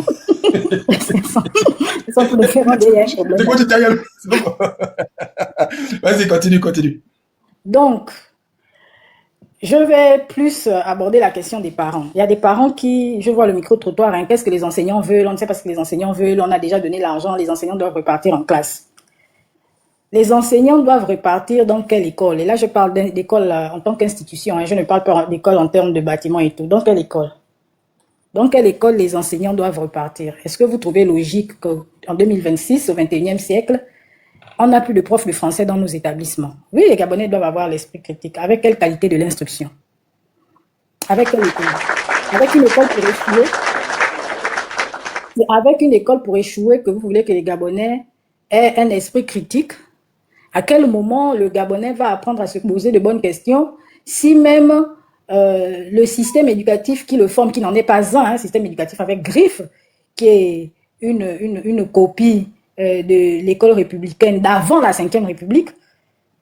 [SPEAKER 10] Ils sont pour le faire des problèmes.
[SPEAKER 2] C'est quoi tu t'ailles? Vas-y, continue.
[SPEAKER 10] Donc, je vais plus aborder la question des parents. Il y a des parents qui, je vois le micro-trottoir, hein, qu'est-ce que les enseignants veulent? On ne sait pas ce que les enseignants veulent, on a déjà donné l'argent, les enseignants doivent repartir en classe. Les enseignants doivent repartir dans quelle école? Et là, je parle d'école en tant qu'institution, hein, je ne parle pas d'école en termes de bâtiment et tout. Dans quelle école? Dans quelle école les enseignants doivent repartir? Est-ce que vous trouvez logique qu'en 2026, au 21e siècle, on n'a plus de profs de français dans nos établissements? Oui, les Gabonais doivent avoir l'esprit critique. Avec quelle qualité de l'instruction? Avec quelle école? Avec une école pour échouer? C'est avec une école pour échouer que vous voulez que les Gabonais aient un esprit critique? À quel moment le Gabonais va apprendre à se poser de bonnes questions si même le système éducatif qui le forme, qui n'en est pas un système éducatif avec griffe, qui est une copie de l'école républicaine d'avant la Ve République,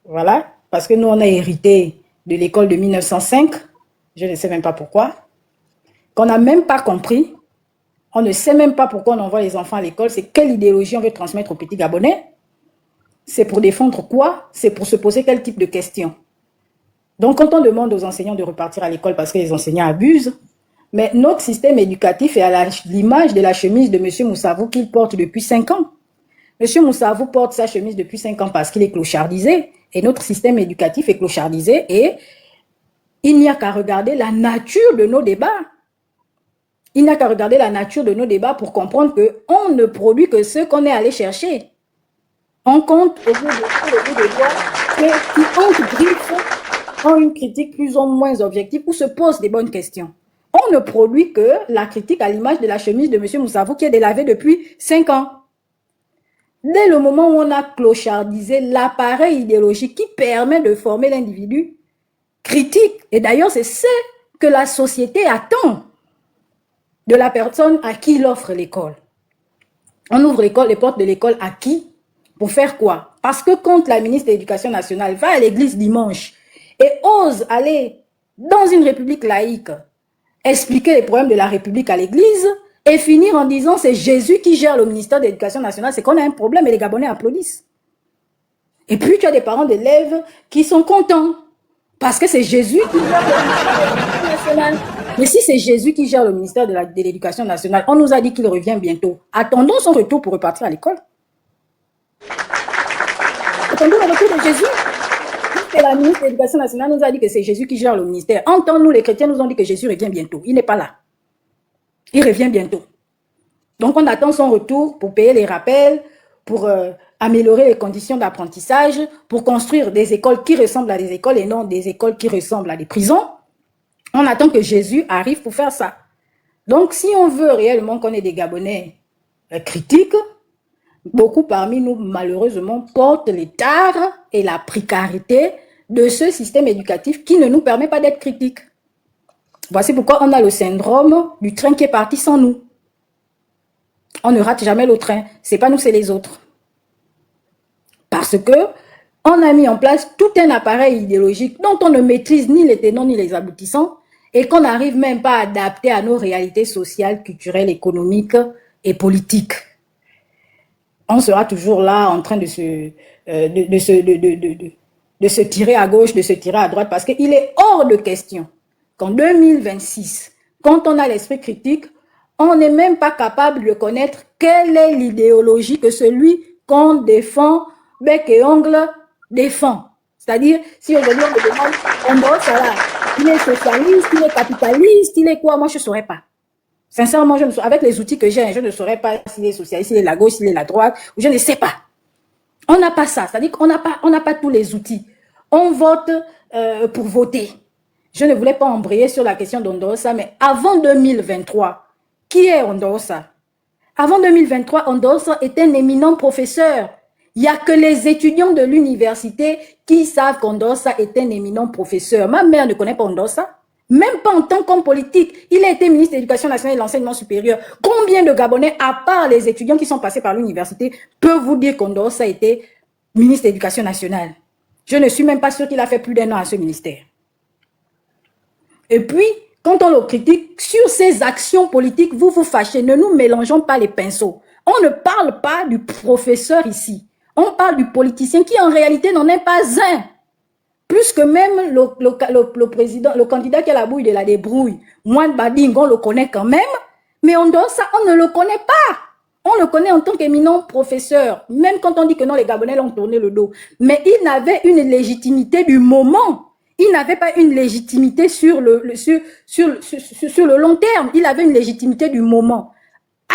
[SPEAKER 10] voilà, parce que nous on a hérité de l'école de 1905, je ne sais même pas pourquoi, qu'on n'a même pas compris, on ne sait même pas pourquoi on envoie les enfants à l'école, c'est quelle idéologie on veut transmettre aux petits Gabonais, c'est pour défendre quoi, c'est pour se poser quel type de questions. Donc, quand on demande aux enseignants de repartir à l'école parce que les enseignants abusent, mais notre système éducatif est à l'image de la chemise de M. Moussavou qu'il porte depuis 5 ans. M. Moussavou porte sa chemise depuis 5 ans parce qu'il est clochardisé et notre système éducatif est clochardisé et il n'y a qu'à regarder la nature de nos débats. Il n'y a qu'à regarder la nature de nos débats pour comprendre qu'on ne produit que ce qu'on est allé chercher. On compte au bout de doigts qui ont griffes ont une critique plus ou moins objective ou se posent des bonnes questions. On ne produit que la critique à l'image de la chemise de M. Moussavou qui est délavée depuis 5 ans. Dès le moment où on a clochardisé l'appareil idéologique qui permet de former l'individu critique, et d'ailleurs c'est ce que la société attend de la personne à qui il offre l'école. On ouvre les portes de l'école à qui? Pour faire quoi? Parce que quand la ministre de l'Éducation nationale va à l'église dimanche et ose aller dans une république laïque, expliquer les problèmes de la République à l'Église et finir en disant c'est Jésus qui gère le ministère de l'Éducation nationale, c'est qu'on a un problème et les Gabonais applaudissent. Et puis tu as des parents d'élèves qui sont contents parce que c'est Jésus qui gère le ministère de l'Éducation nationale. Mais si c'est Jésus qui gère le ministère de l'Éducation nationale, on nous a dit qu'il revient bientôt. Attendons son retour pour repartir à l'école. Attendons le retour de Jésus. La ministre de l'Éducation nationale nous a dit que c'est Jésus qui gère le ministère. En temps, nous, les chrétiens, nous ont dit que Jésus revient bientôt. Il n'est pas là. Il revient bientôt. Donc, on attend son retour pour payer les rappels, pour améliorer les conditions d'apprentissage, pour construire des écoles qui ressemblent à des écoles et non des écoles qui ressemblent à des prisons. On attend que Jésus arrive pour faire ça. Donc, si on veut réellement qu'on ait des Gabonais critiques, beaucoup parmi nous, malheureusement, portent les tares et la précarité de ce système éducatif qui ne nous permet pas d'être critiques. Voici pourquoi on a le syndrome du train qui est parti sans nous. On ne rate jamais le train. C'est pas nous, c'est les autres. Parce que on a mis en place tout un appareil idéologique dont on ne maîtrise ni les tenants ni les aboutissants et qu'on n'arrive même pas à adapter à nos réalités sociales, culturelles, économiques et politiques. On sera toujours là en train de se tirer à gauche, de se tirer à droite, parce qu'il est hors de question qu'en 2026, quand on a l'esprit critique, on n'est même pas capable de connaître quelle est l'idéologie que celui qu'on défend, bec et ongle, défend. C'est-à-dire, si aujourd'hui on me demande, on doit là, il est socialiste, il est capitaliste, il est quoi, moi je ne saurais pas. Sincèrement, avec les outils que j'ai, je ne saurais pas s'il est socialiste, s'il est la gauche, s'il est la droite, je ne sais pas. On n'a pas ça, c'est-à-dire qu'on n'a pas tous les outils. On vote pour voter. Je ne voulais pas embrayer sur la question d'Ondorosa, mais avant 2023, qui est Ondorosa? Avant 2023, Ondorosa est un éminent professeur. Il n'y a que les étudiants de l'université qui savent qu'Ondorosa est un éminent professeur. Ma mère ne connaît pas Ondorosa. Même pas en tant qu'homme politique. Il a été ministre de l'Éducation nationale et de l'enseignement supérieur. Combien de Gabonais, à part les étudiants qui sont passés par l'université, peuvent vous dire qu'Ondorosa a été ministre de l'Éducation nationale? Je ne suis même pas sûr qu'il a fait plus d'1 an à ce ministère. Et puis, quand on le critique sur ses actions politiques, vous vous fâchez. Ne nous mélangeons pas les pinceaux. On ne parle pas du professeur ici. On parle du politicien qui en réalité n'en est pas un. Plus que même le président, le candidat qui a la bouille de la débrouille, Mouane Bading, on le connaît quand même, mais on ne le connaît pas. On le connaît en tant qu'éminent professeur, même quand on dit que non, les Gabonais l'ont tourné le dos. Mais il n'avait une légitimité du moment. Il n'avait pas une légitimité sur le long terme. Il avait une légitimité du moment.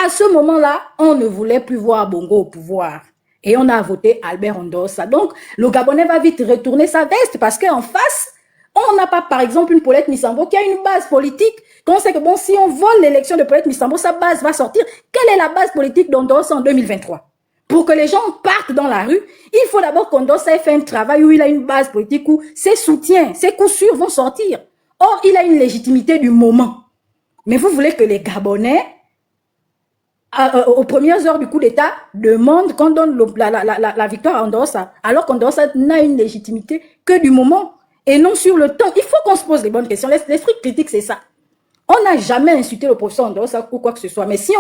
[SPEAKER 10] À ce moment-là, on ne voulait plus voir Bongo au pouvoir. Et on a voté Albert Ondorosa. Donc, le Gabonais va vite retourner sa veste parce qu'en face, on n'a pas, par exemple, une Paulette Missambo qui a une base politique. Quand on sait que, bon, si on vole l'élection de Paulette Missambo, sa base va sortir. Quelle est la base politique d'Ondorosa en 2023? Pour que les gens partent dans la rue, il faut d'abord qu'Ondorosa ait fait un travail où il a une base politique, où ses soutiens, ses coups sûrs vont sortir. Or, il a une légitimité du moment. Mais vous voulez que les Gabonais, aux premières heures du coup d'État, demandent qu'on donne la victoire à Ondorosa, alors qu'Ondorosa n'a une légitimité que du moment et non sur le temps. Il faut qu'on se pose les bonnes questions. L'esprit critique, c'est ça. On n'a jamais insulté le professeur Ondorosa ou quoi que ce soit. Mais si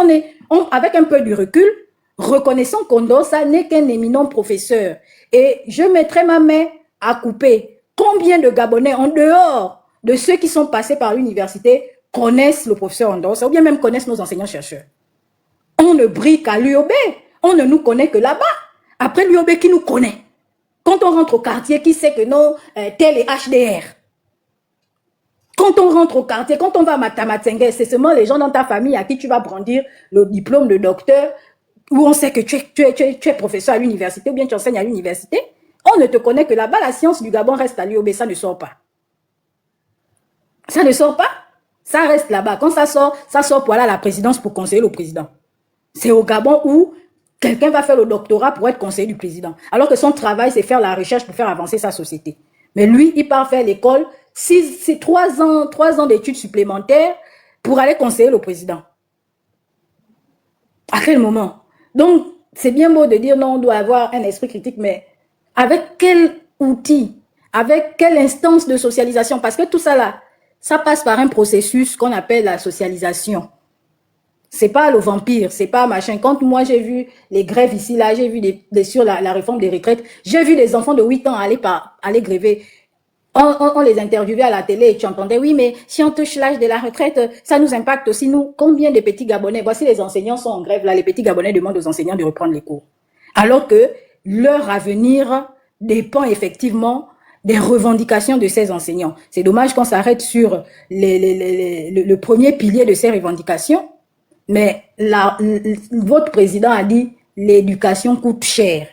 [SPEAKER 10] avec un peu du recul, reconnaissons qu'Ondorosa n'est qu'un éminent professeur. Et je mettrai ma main à couper. Combien de Gabonais, en dehors de ceux qui sont passés par l'université, connaissent le professeur Ondorosa ou bien même connaissent nos enseignants-chercheurs? On ne brille qu'à l'UOB. On ne nous connaît que là-bas. Après l'UOB, qui nous connaît? Quand on rentre au quartier, qui sait que non, tel est HDR? Quand on rentre au quartier, quand on va à Matamatsenge, c'est seulement les gens dans ta famille à qui tu vas brandir le diplôme de docteur, où on sait que tu es professeur à l'université ou bien tu enseignes à l'université. On ne te connaît que là-bas. La science du Gabon reste à l'UOB. Ça ne sort pas. Ça ne sort pas. Ça reste là-bas. Quand ça sort pour aller à la présidence pour conseiller le président. C'est au Gabon où quelqu'un va faire le doctorat pour être conseiller du président. Alors que son travail, c'est faire la recherche pour faire avancer sa société. Mais lui, il part faire l'école, c'est 3 ans d'études supplémentaires pour aller conseiller le président. À quel moment? Donc, c'est bien beau de dire non, on doit avoir un esprit critique, mais avec quel outil? avec quelle instance de socialisation? Parce que tout ça là, ça passe par un processus qu'on appelle la socialisation. C'est pas le vampire, c'est pas machin. Quand moi j'ai vu les grèves ici, là, j'ai vu sur la réforme des retraites, j'ai vu des enfants de 8 ans aller gréver. On les interviewait à la télé et tu entendais, oui, mais si on touche l'âge de la retraite, ça nous impacte aussi, nous. Combien de petits Gabonais, voici les enseignants sont en grève, là, les petits Gabonais demandent aux enseignants de reprendre les cours. Alors que leur avenir dépend effectivement des revendications de ces enseignants. C'est dommage qu'on s'arrête sur le premier pilier de ces revendications, mais votre président a dit l'éducation coûte cher.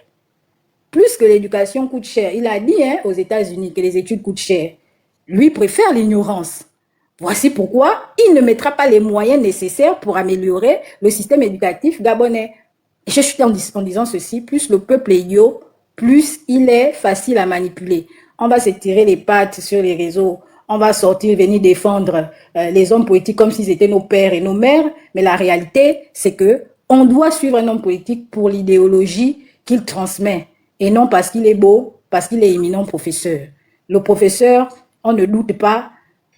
[SPEAKER 10] Plus que l'éducation coûte cher. Il a dit aux États-Unis que les études coûtent cher. Lui préfère l'ignorance. Voici pourquoi il ne mettra pas les moyens nécessaires pour améliorer le système éducatif gabonais. Et je suis en disant ceci, plus le peuple est idiot, plus il est facile à manipuler. On va se tirer les pattes sur les réseaux, on va sortir, venir défendre les hommes politiques comme s'ils étaient nos pères et nos mères, mais la réalité, c'est que on doit suivre un homme politique pour l'idéologie qu'il transmet. Et non parce qu'il est beau, parce qu'il est éminent professeur. Le professeur, on ne doute pas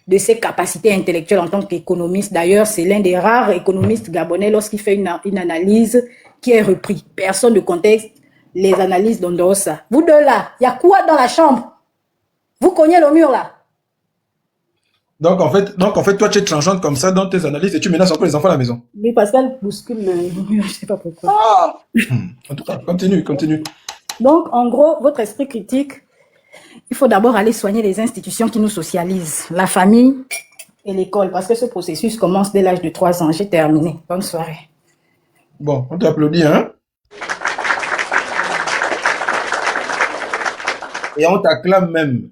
[SPEAKER 10] de ses capacités intellectuelles en tant qu'économiste. D'ailleurs, c'est l'un des rares économistes gabonais lorsqu'il fait une analyse qui est reprise. Personne ne conteste les analyses d'Ondosa. Vous deux là, il y a quoi dans la chambre? Vous cognez le mur là.
[SPEAKER 2] Donc en fait, toi tu es changeante comme ça dans tes analyses et tu menaces encore les enfants à la maison.
[SPEAKER 10] Oui, parce qu'elle bouscule le mur, je sais pas pourquoi.
[SPEAKER 2] Ah en tout cas, continue.
[SPEAKER 10] Donc, en gros, votre esprit critique, il faut d'abord aller soigner les institutions qui nous socialisent, la famille et l'école, parce que ce processus commence dès l'âge de 3 ans. J'ai terminé. Bonne soirée.
[SPEAKER 2] Bon, on t'applaudit, hein? Et on t'acclame même.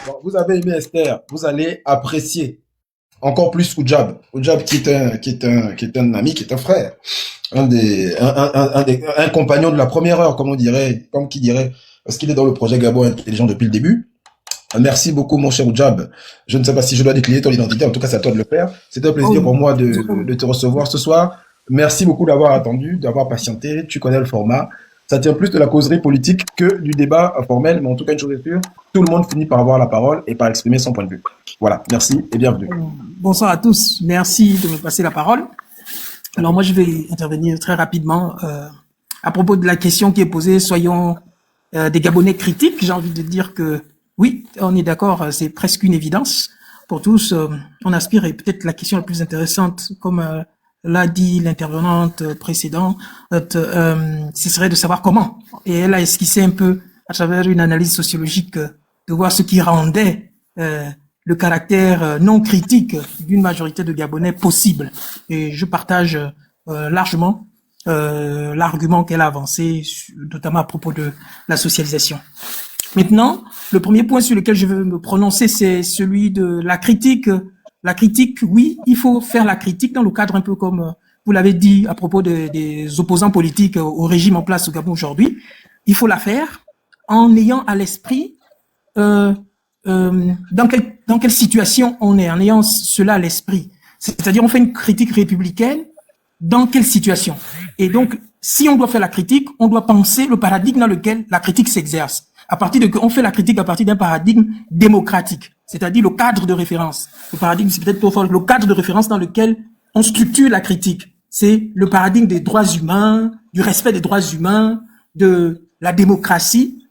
[SPEAKER 2] Bon, vous avez aimé Esther, vous allez apprécier encore plus Oujab. Oujab qui est un ami, qui est un frère. Un compagnon de la première heure, comme qui dirait, parce qu'il est dans le projet Gabon Intelligent depuis le début. Merci beaucoup, mon cher Oujab. Je ne sais pas si je dois décliner ton identité, en tout cas, c'est à toi de le faire. C'est un plaisir pour moi de te recevoir ce soir. Merci beaucoup d'avoir attendu, d'avoir patienté. Tu connais le format. Ça tient plus de la causerie politique que du débat formel, mais en tout cas, une chose est sûre, tout le monde finit par avoir la parole et par exprimer son point de vue. Voilà, merci et bienvenue.
[SPEAKER 11] Bonsoir à tous. Merci de me passer la parole. Alors moi, je vais intervenir très rapidement à propos de la question qui est posée. Soyons des Gabonais critiques. J'ai envie de dire que oui, on est d'accord, c'est presque une évidence pour tous. On aspire, et peut-être la question la plus intéressante, comme l'a dit l'intervenante précédente, ce serait de savoir comment. Et elle a esquissé un peu, à travers une analyse sociologique, de voir ce qui rendait le caractère non critique d'une majorité de Gabonais possible. Et je partage largement l'argument qu'elle a avancé, notamment à propos de la socialisation. Maintenant, le premier point sur lequel je veux me prononcer, c'est celui de la critique. La critique, oui, il faut faire la critique dans le cadre un peu comme vous l'avez dit à propos des opposants politiques au régime en place au Gabon aujourd'hui. Il faut la faire en ayant à l'esprit dans quelle situation on est, en ayant cela à l'esprit. C'est-à-dire, on fait une critique républicaine dans quelle situation? Et donc, si on doit faire la critique, on doit penser le paradigme dans lequel la critique s'exerce. On fait la critique à partir d'un paradigme démocratique, c'est-à-dire le cadre de référence. Le paradigme, c'est peut-être trop fort, le cadre de référence dans lequel on structure la critique. C'est le paradigme des droits humains, du respect des droits humains, de la démocratie,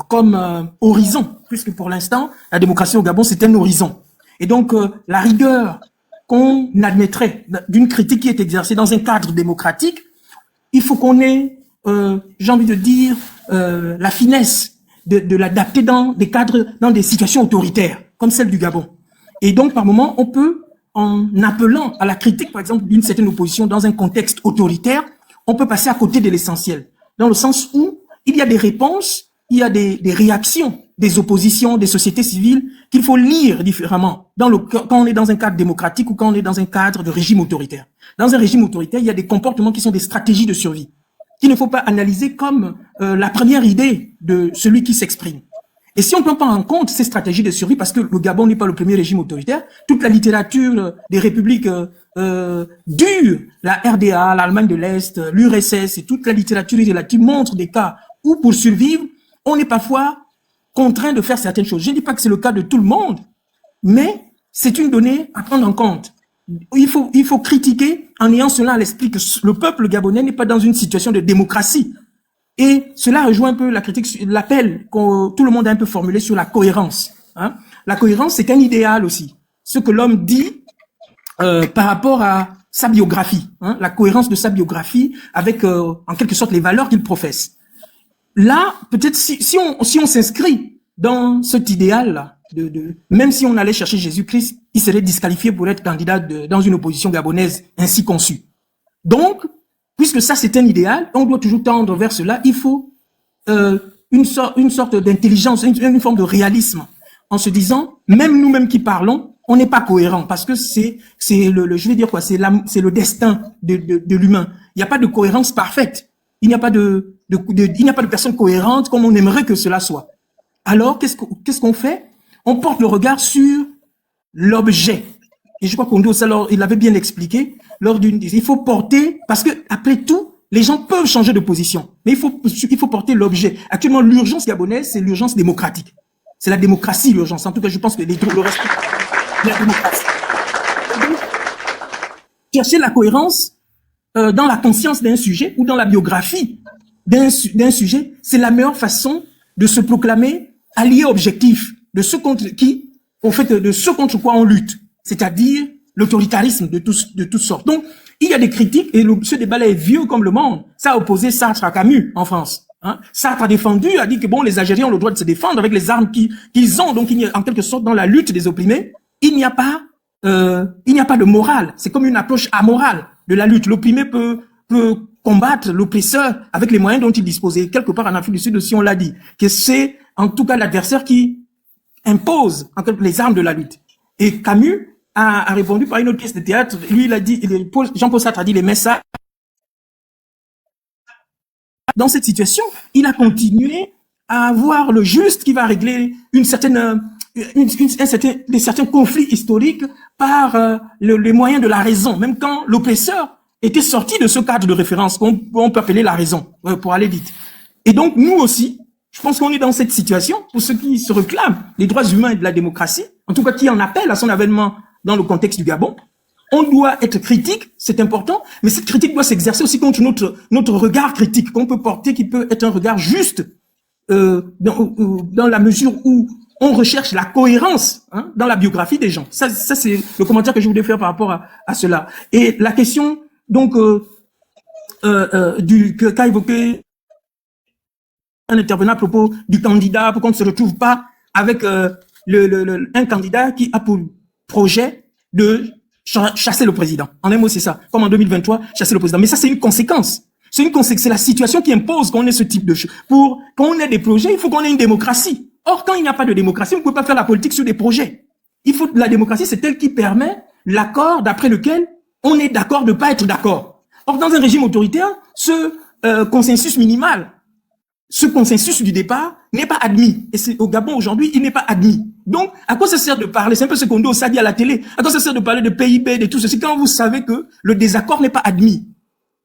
[SPEAKER 11] comme horizon, puisque pour l'instant, la démocratie au Gabon, c'est un horizon. Et donc, la rigueur qu'on admettrait d'une critique qui est exercée dans un cadre démocratique, il faut qu'on ait, j'ai envie de dire, la finesse de l'adapter dans des cadres, dans des situations autoritaires, comme celle du Gabon. Et donc, par moment, on peut, en appelant à la critique, par exemple, d'une certaine opposition dans un contexte autoritaire, on peut passer à côté de l'essentiel, dans le sens où il y a des réponses, il y a des réactions des oppositions, des sociétés civiles qu'il faut lire différemment quand on est dans un cadre démocratique ou quand on est dans un cadre de régime autoritaire. Dans un régime autoritaire, il y a des comportements qui sont des stratégies de survie, qu'il ne faut pas analyser comme la première idée de celui qui s'exprime. Et si on ne prend pas en compte ces stratégies de survie, parce que le Gabon n'est pas le premier régime autoritaire, toute la littérature des républiques dures, la RDA, l'Allemagne de l'Est, l'URSS, et toute la littérature relative montre des cas où, pour survivre, on est parfois contraint de faire certaines choses. Je ne dis pas que c'est le cas de tout le monde, mais c'est une donnée à prendre en compte. Il faut critiquer en ayant cela à l'esprit que le peuple gabonais n'est pas dans une situation de démocratie. Et cela rejoint un peu la critique, l'appel que tout le monde a un peu formulé sur la cohérence. Hein. La cohérence, c'est un idéal aussi. Ce que l'homme dit par rapport à sa biographie, hein, la cohérence de sa biographie avec, en quelque sorte, les valeurs qu'il professe. Là, peut-être si on s'inscrit dans cet idéal-là, même si on allait chercher Jésus-Christ, il serait disqualifié pour être candidat dans une opposition gabonaise ainsi conçue. Donc, puisque ça c'est un idéal, on doit toujours tendre vers cela. Il faut une sorte d'intelligence, une forme de réalisme, en se disant, même nous-mêmes qui parlons, on n'est pas cohérent parce que c'est je vais dire quoi, c'est le destin de l'humain. Il n'y a pas de cohérence parfaite. Il n'y a pas il n'y a pas de personne cohérente comme on aimerait que cela soit. Alors, qu'est-ce qu'on fait? On porte le regard sur l'objet. Et je crois qu'on dit alors, il avait bien expliqué, il faut porter, parce que, après tout, les gens peuvent changer de position. Mais il faut porter l'objet. Actuellement, l'urgence gabonaise, c'est l'urgence démocratique. C'est la démocratie, l'urgence. En tout cas, je pense que le reste, la démocratie. Donc, chercher la cohérence, dans la conscience d'un sujet ou dans la biographie d'un sujet, c'est la meilleure façon de se proclamer allié objectif de ce contre qui, au fait, de ce contre quoi on lutte, c'est-à-dire l'autoritarisme de toutes sortes. Donc, il y a des critiques et ce débat-là est vieux comme le monde. Ça a opposé Sartre à Camus en France. Hein. Sartre a dit que bon, les Algériens ont le droit de se défendre avec les armes qu'ils ont. Donc, il y a, en quelque sorte, dans la lutte des opprimés, il n'y a pas de morale. C'est comme une approche amorale de la lutte. L'opprimé peut combattre l'oppresseur avec les moyens dont il disposait. Quelque part en Afrique du Sud aussi, on l'a dit, que c'est en tout cas l'adversaire qui impose les armes de la lutte. Et Camus a répondu par une autre pièce de théâtre. Lui, il a dit, Jean-Paul Sartre a dit les messages. Dans cette situation, il a continué à avoir le juste qui va régler certains conflits historiques par les moyens de la raison, même quand l'oppresseur était sorti de ce cadre de référence qu'on peut appeler la raison, pour aller vite. Et donc, nous aussi, je pense qu'on est dans cette situation, pour ceux qui se réclament des droits humains et de la démocratie, en tout cas qui en appellent à son avènement dans le contexte du Gabon, on doit être critique, c'est important, mais cette critique doit s'exercer aussi contre notre regard critique qu'on peut porter, qui peut être un regard juste, dans la mesure où on recherche la cohérence, hein, dans la biographie des gens. Ça c'est le commentaire que je voulais faire par rapport à cela. Et la question, donc, qu'a évoqué un intervenant à propos du candidat, pour qu'on ne se retrouve pas avec un candidat qui a pour projet de chasser le président. En un mot, c'est ça. Comme en 2023, chasser le président. Mais ça, c'est une conséquence. C'est la situation qui impose qu'on ait ce type de choses. Pour qu'on ait des projets, il faut qu'on ait une démocratie. Or, quand il n'y a pas de démocratie, on ne peut pas faire la politique sur des projets. La démocratie, c'est elle qui permet l'accord d'après lequel on est d'accord de ne pas être d'accord. Or, dans un régime autoritaire, ce consensus minimal, ce consensus du départ n'est pas admis. Et au Gabon, aujourd'hui, il n'est pas admis. Donc, à quoi ça sert de parler? C'est un peu ce qu'on dit au Sadi à la télé. À quoi ça sert de parler de PIB, de tout ceci, quand vous savez que le désaccord n'est pas admis?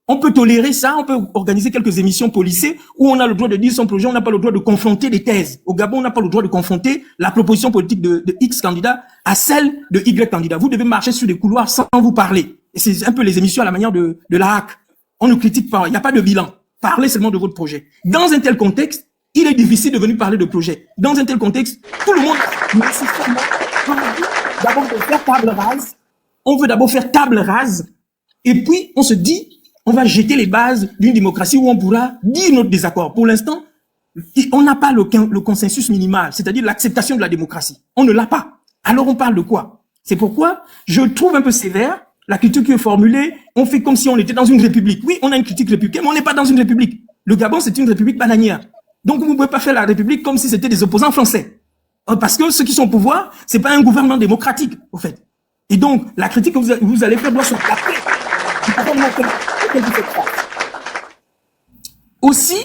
[SPEAKER 11] On peut tolérer ça, on peut organiser quelques émissions policées où on a le droit de dire son projet, on n'a pas le droit de confronter des thèses. Au Gabon, on n'a pas le droit de confronter la proposition politique de X candidat à celle de Y candidat. Vous devez marcher sur des couloirs sans vous parler. Et c'est un peu les émissions à la manière de la HAC. On ne critique pas, il n'y a pas de bilan. Parlez seulement de votre projet. Dans un tel contexte, il est difficile de venir parler de projet. Dans un tel contexte, tout le monde d'abord faire table rase. On veut d'abord faire table rase. Et puis, on se dit, on va jeter les bases d'une démocratie où on pourra dire notre désaccord. Pour l'instant, on n'a pas le consensus minimal, c'est-à-dire l'acceptation de la démocratie. On ne l'a pas. Alors, on parle de quoi? C'est pourquoi je trouve un peu sévère la critique qui est formulée. On fait comme si on était dans une république. Oui, on a une critique républicaine, mais on n'est pas dans une république. Le Gabon, c'est une république bananière. Donc, vous ne pouvez pas faire la république comme si c'était des opposants français. Parce que ceux qui sont au pouvoir, c'est pas un gouvernement démocratique, au fait. Et donc, la critique que vous allez faire doit se taper. Aussi,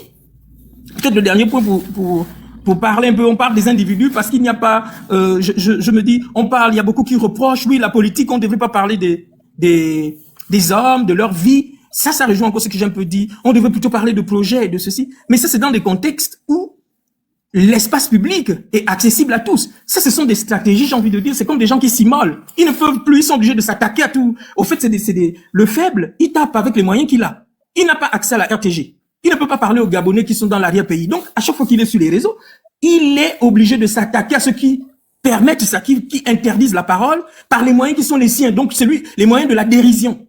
[SPEAKER 11] peut-être le dernier point pour parler un peu, on parle des individus parce qu'il n'y a pas, je me dis, il y a beaucoup qui reprochent, oui, la politique, on ne devrait pas parler des hommes, de leur vie. Ça rejoint encore ce que j'ai un peu dit. On devrait plutôt parler de projets et de ceci. Mais ça, c'est dans des contextes où l'espace public est accessible à tous. Ça, ce sont des stratégies, j'ai envie de dire, c'est comme des gens qui s'immolent. Ils ne peuvent plus, ils sont obligés de s'attaquer à tout. Au fait, le faible, il tape avec les moyens qu'il a. Il n'a pas accès à la RTG. Il ne peut pas parler aux Gabonais qui sont dans l'arrière-pays. Donc, à chaque fois qu'il est sur les réseaux, il est obligé de s'attaquer à ceux qui permettent ça, qui interdisent la parole par les moyens qui sont les siens. Donc, c'est les moyens de la dérision.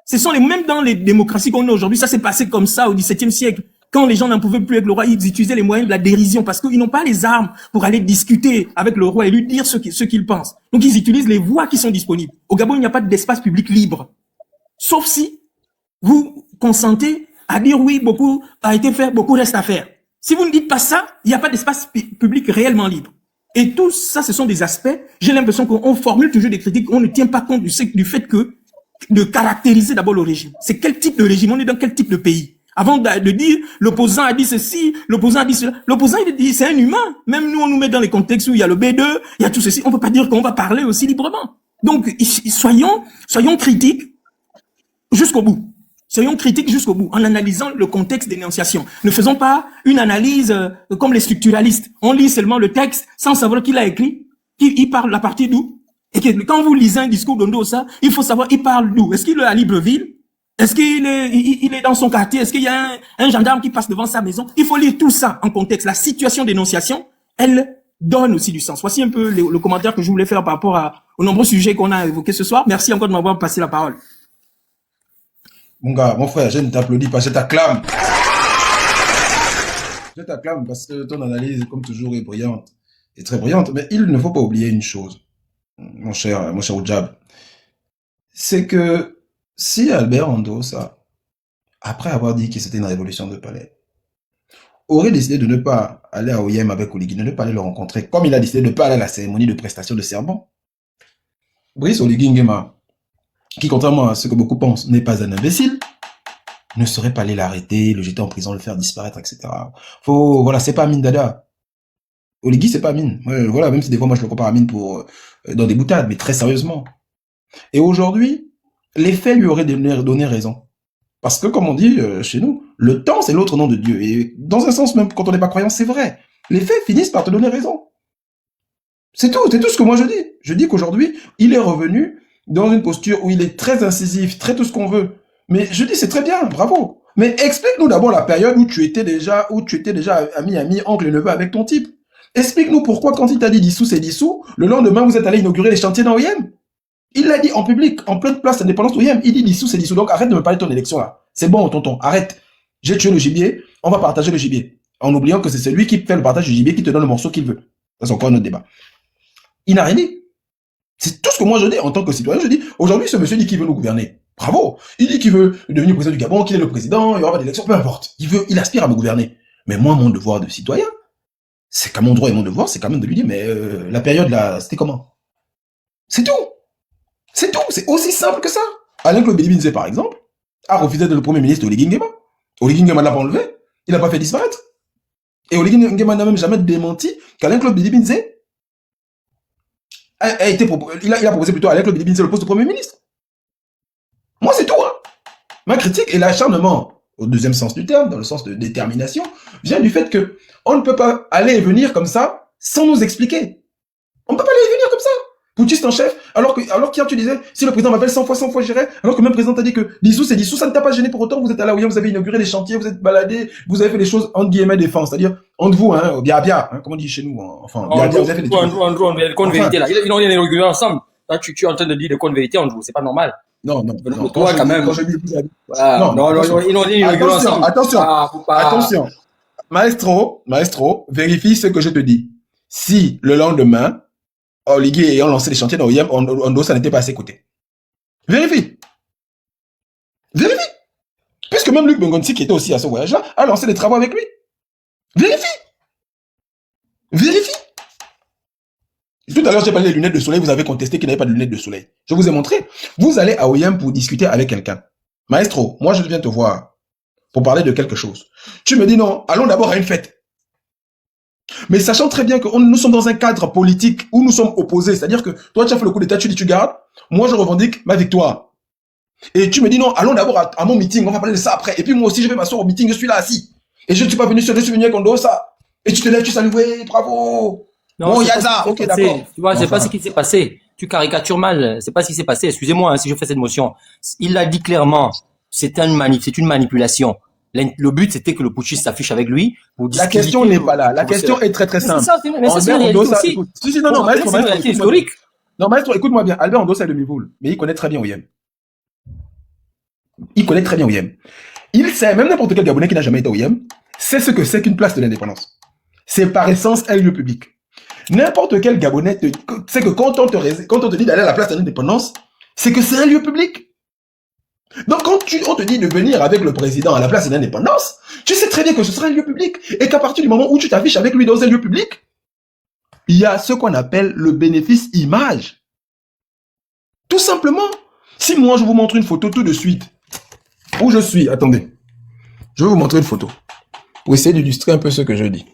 [SPEAKER 11] Ce sont même dans les démocraties qu'on a aujourd'hui, ça s'est passé comme ça au XVIIe siècle. Quand les gens n'en pouvaient plus avec le roi, ils utilisaient les moyens de la dérision parce qu'ils n'ont pas les armes pour aller discuter avec le roi et lui dire ce qu'ils pensent. Donc, ils utilisent les voies qui sont disponibles. Au Gabon, il n'y a pas d'espace public libre. Sauf si vous consentez à dire oui, beaucoup a été fait, beaucoup reste à faire. Si vous ne dites pas ça, il n'y a pas d'espace public réellement libre. Et tout ça, ce sont des aspects, j'ai l'impression qu'on formule toujours des critiques, on ne tient pas compte du fait que de caractériser d'abord le régime. C'est quel type de régime, on est dans quel type de pays. Avant de dire, l'opposant a dit ceci, l'opposant a dit cela. L'opposant, il dit, c'est un humain. Même nous, on nous met dans les contextes où il y a le B2, il y a tout ceci. On peut pas dire qu'on va parler aussi librement. Donc, soyons critiques jusqu'au bout. Soyons critiques jusqu'au bout, en analysant le contexte d'énonciation. Ne faisons pas une analyse comme les structuralistes. On lit seulement le texte sans savoir qui l'a écrit, il parle à partir d'où. Et que quand vous lisez un discours d'Ondosa, il faut savoir il parle d'où. Est-ce qu'il est à Libreville? Est-ce qu'il est dans son quartier? Est-ce qu'il y a un gendarme qui passe devant sa maison? Il faut lire tout ça en contexte. La situation d'énonciation, elle donne aussi du sens. Voici un peu le commentaire que je voulais faire par rapport aux nombreux sujets qu'on a évoqués ce soir. Merci encore de m'avoir passé la parole.
[SPEAKER 2] Mon gars, mon frère, je ne t'applaudis pas, je t'acclame. Je t'acclame parce que ton analyse, comme toujours, est brillante. Est très brillante. Mais il ne faut pas oublier une chose, mon cher Oujab. C'est que si Albert Ondosa, après avoir dit que c'était une révolution de palais, aurait décidé de ne pas aller à OIM avec Oligui, de ne pas aller le rencontrer, comme il a décidé de ne pas aller à la cérémonie de prestation de serment, Brice Oligui Nguema, qui, contrairement à ce que beaucoup pensent, n'est pas un imbécile, ne serait pas allé l'arrêter, le jeter en prison, le faire disparaître, etc. Voilà, c'est pas Amin Dada. Oligui, c'est pas Amin. Voilà, même si des fois, moi, je le compare à Amin dans des boutades, mais très sérieusement. Et aujourd'hui, les faits lui auraient donné raison. Parce que, comme on dit chez nous, le temps, c'est l'autre nom de Dieu. Et dans un sens, même quand on n'est pas croyant, c'est vrai. Les faits finissent par te donner raison. C'est tout ce que moi je dis. Je dis qu'aujourd'hui, il est revenu dans une posture où il est très incisif, très tout ce qu'on veut. Mais je dis, c'est très bien, bravo. Mais explique-nous d'abord la période où tu étais déjà ami, oncle et neveu avec ton type. Explique-nous pourquoi, quand il t'a dit dissous, c'est dissous, le lendemain, vous êtes allé inaugurer les chantiers dans OIM. Il l'a dit en public, en pleine place d'indépendance d'OIM. Il dit dissous, c'est dissous. Donc arrête de me parler de ton élection là. C'est bon, tonton, arrête. J'ai tué le gibier, on va partager le gibier. En oubliant que c'est celui qui fait le partage du gibier qui te donne le morceau qu'il veut. Ça, c'est encore un autre débat. Il n'a rien dit. C'est tout ce que moi je dis en tant que citoyen. Je dis, aujourd'hui, ce monsieur dit qu'il veut nous gouverner. Bravo. Il dit qu'il veut devenir président du Gabon, qu'il est le président, il y aura pas d'élection, peu importe. Il aspire à me gouverner. Mais moi, mon devoir de citoyen, c'est qu'à mon droit et mon devoir, c'est quand même de lui dire, mais la période là, c'était comment? C'est tout. C'est tout. C'est aussi simple que ça. Alain Claude Bédibinze, par exemple, a refusé d'être le premier ministre Oligui Nguema. Oligui Nguema l'a pas enlevé. Il n'a pas fait disparaître. Et Oligui Nguema n'a même jamais démenti qu'Alain Claude Bédibinze il a proposé plutôt à Alain Claude Bédibinze le poste de premier ministre. Moi, c'est tout, hein. Ma critique et l'acharnement, au deuxième sens du terme, dans le sens de détermination, vient du fait que on ne peut pas aller et venir comme ça sans nous expliquer. On ne peut pas aller et venir comme ça. Poutiste en chef, alors qu'hier tu disais, si le président m'appelle 100 fois j'irai, alors que même le président t'a dit que dissous c'est dissous, ça ne t'a pas gêné pour autant, vous êtes allé où vous avez inauguré les chantiers, vous êtes baladé, vous avez fait les choses entre guillemets défense, c'est-à-dire entre vous, hein, bien, hein, comme on dit chez nous, enfin, bien, vous avez fait des trucs.
[SPEAKER 7] On est contre vérité là, ils ont inauguré ensemble. Là, tu es en train de dire de contre vérité entre vous, c'est pas normal.
[SPEAKER 2] Non.
[SPEAKER 7] Toi, quand même. Ils ont dit inauguré ensemble.
[SPEAKER 2] Attention. Maestro, vérifie ce que je te dis. Si le lendemain, Oligui ayant lancé les chantiers dans OIM, Ondosa n'était pas à ses côtés. Vérifie. Puisque même Luc Bengonsi, qui était aussi à ce voyage-là, a lancé des travaux avec lui. Vérifie. Tout à l'heure, j'ai parlé des lunettes de soleil, vous avez contesté qu'il n'y avait pas de lunettes de soleil. Je vous ai montré. Vous allez à OIM pour discuter avec quelqu'un. Maestro, moi je viens te voir pour parler de quelque chose. Tu me dis non, allons d'abord à une fête. Mais sachant très bien que nous sommes dans un cadre politique où nous sommes opposés, c'est-à-dire que toi tu as fait le coup d'état, tu dis tu gardes, moi je revendique ma victoire. Et tu me dis non, allons d'abord à mon meeting, on va parler de ça après. Et puis moi aussi je vais m'asseoir au meeting, je suis là assis. Et je ne suis pas venu sur, je suis venu avec Ondosa. Et tu te lèves, tu salues, oui, bravo.
[SPEAKER 7] Non,
[SPEAKER 2] Bon,
[SPEAKER 7] c'est pas ce qui
[SPEAKER 2] Yaza,
[SPEAKER 7] s'est
[SPEAKER 2] ok,
[SPEAKER 7] passé.
[SPEAKER 2] d'accord.
[SPEAKER 7] Tu vois, c'est pas
[SPEAKER 2] Enfin,
[SPEAKER 7] ce qui s'est passé. Tu caricatures mal. C'est pas ce qui s'est passé. Excusez-moi hein, si je fais cette motion. Il l'a dit clairement. C'est une manipulation. Le but, c'était que le putschiste s'affiche avec lui pour
[SPEAKER 2] la question n'est pas là. La question est très, très
[SPEAKER 7] Mais
[SPEAKER 2] simple.
[SPEAKER 7] c'est ça, mais ça, c'est une
[SPEAKER 2] Albert
[SPEAKER 7] réalité
[SPEAKER 2] Ondossa,
[SPEAKER 7] aussi.
[SPEAKER 2] écoute. Si, non, maître,
[SPEAKER 7] C'est une réalité
[SPEAKER 2] écoute-moi bien.
[SPEAKER 7] historique.
[SPEAKER 2] Non, maître, écoute-moi bien. Albert Ondossa est de Mivoul, mais il connaît très bien Oyem. Il connaît très bien Oyem. Il sait, même n'importe quel Gabonais qui n'a jamais été Oyem, sait ce que c'est qu'une place de l'indépendance. C'est par essence un lieu public. N'importe quel Gabonais sait que quand on te dit d'aller à la place de l'indépendance, c'est que c'est un lieu public. Donc quand on te dit de venir avec le président à la place de l'indépendance, tu sais très bien que ce sera un lieu public et qu'à partir du moment où tu t'affiches avec lui dans un lieu public, il y a ce qu'on appelle le bénéfice image. Tout simplement. Si moi je vous montre une photo tout de suite, où je suis, attendez, je vais vous montrer une photo pour essayer d'illustrer un peu ce que je dis.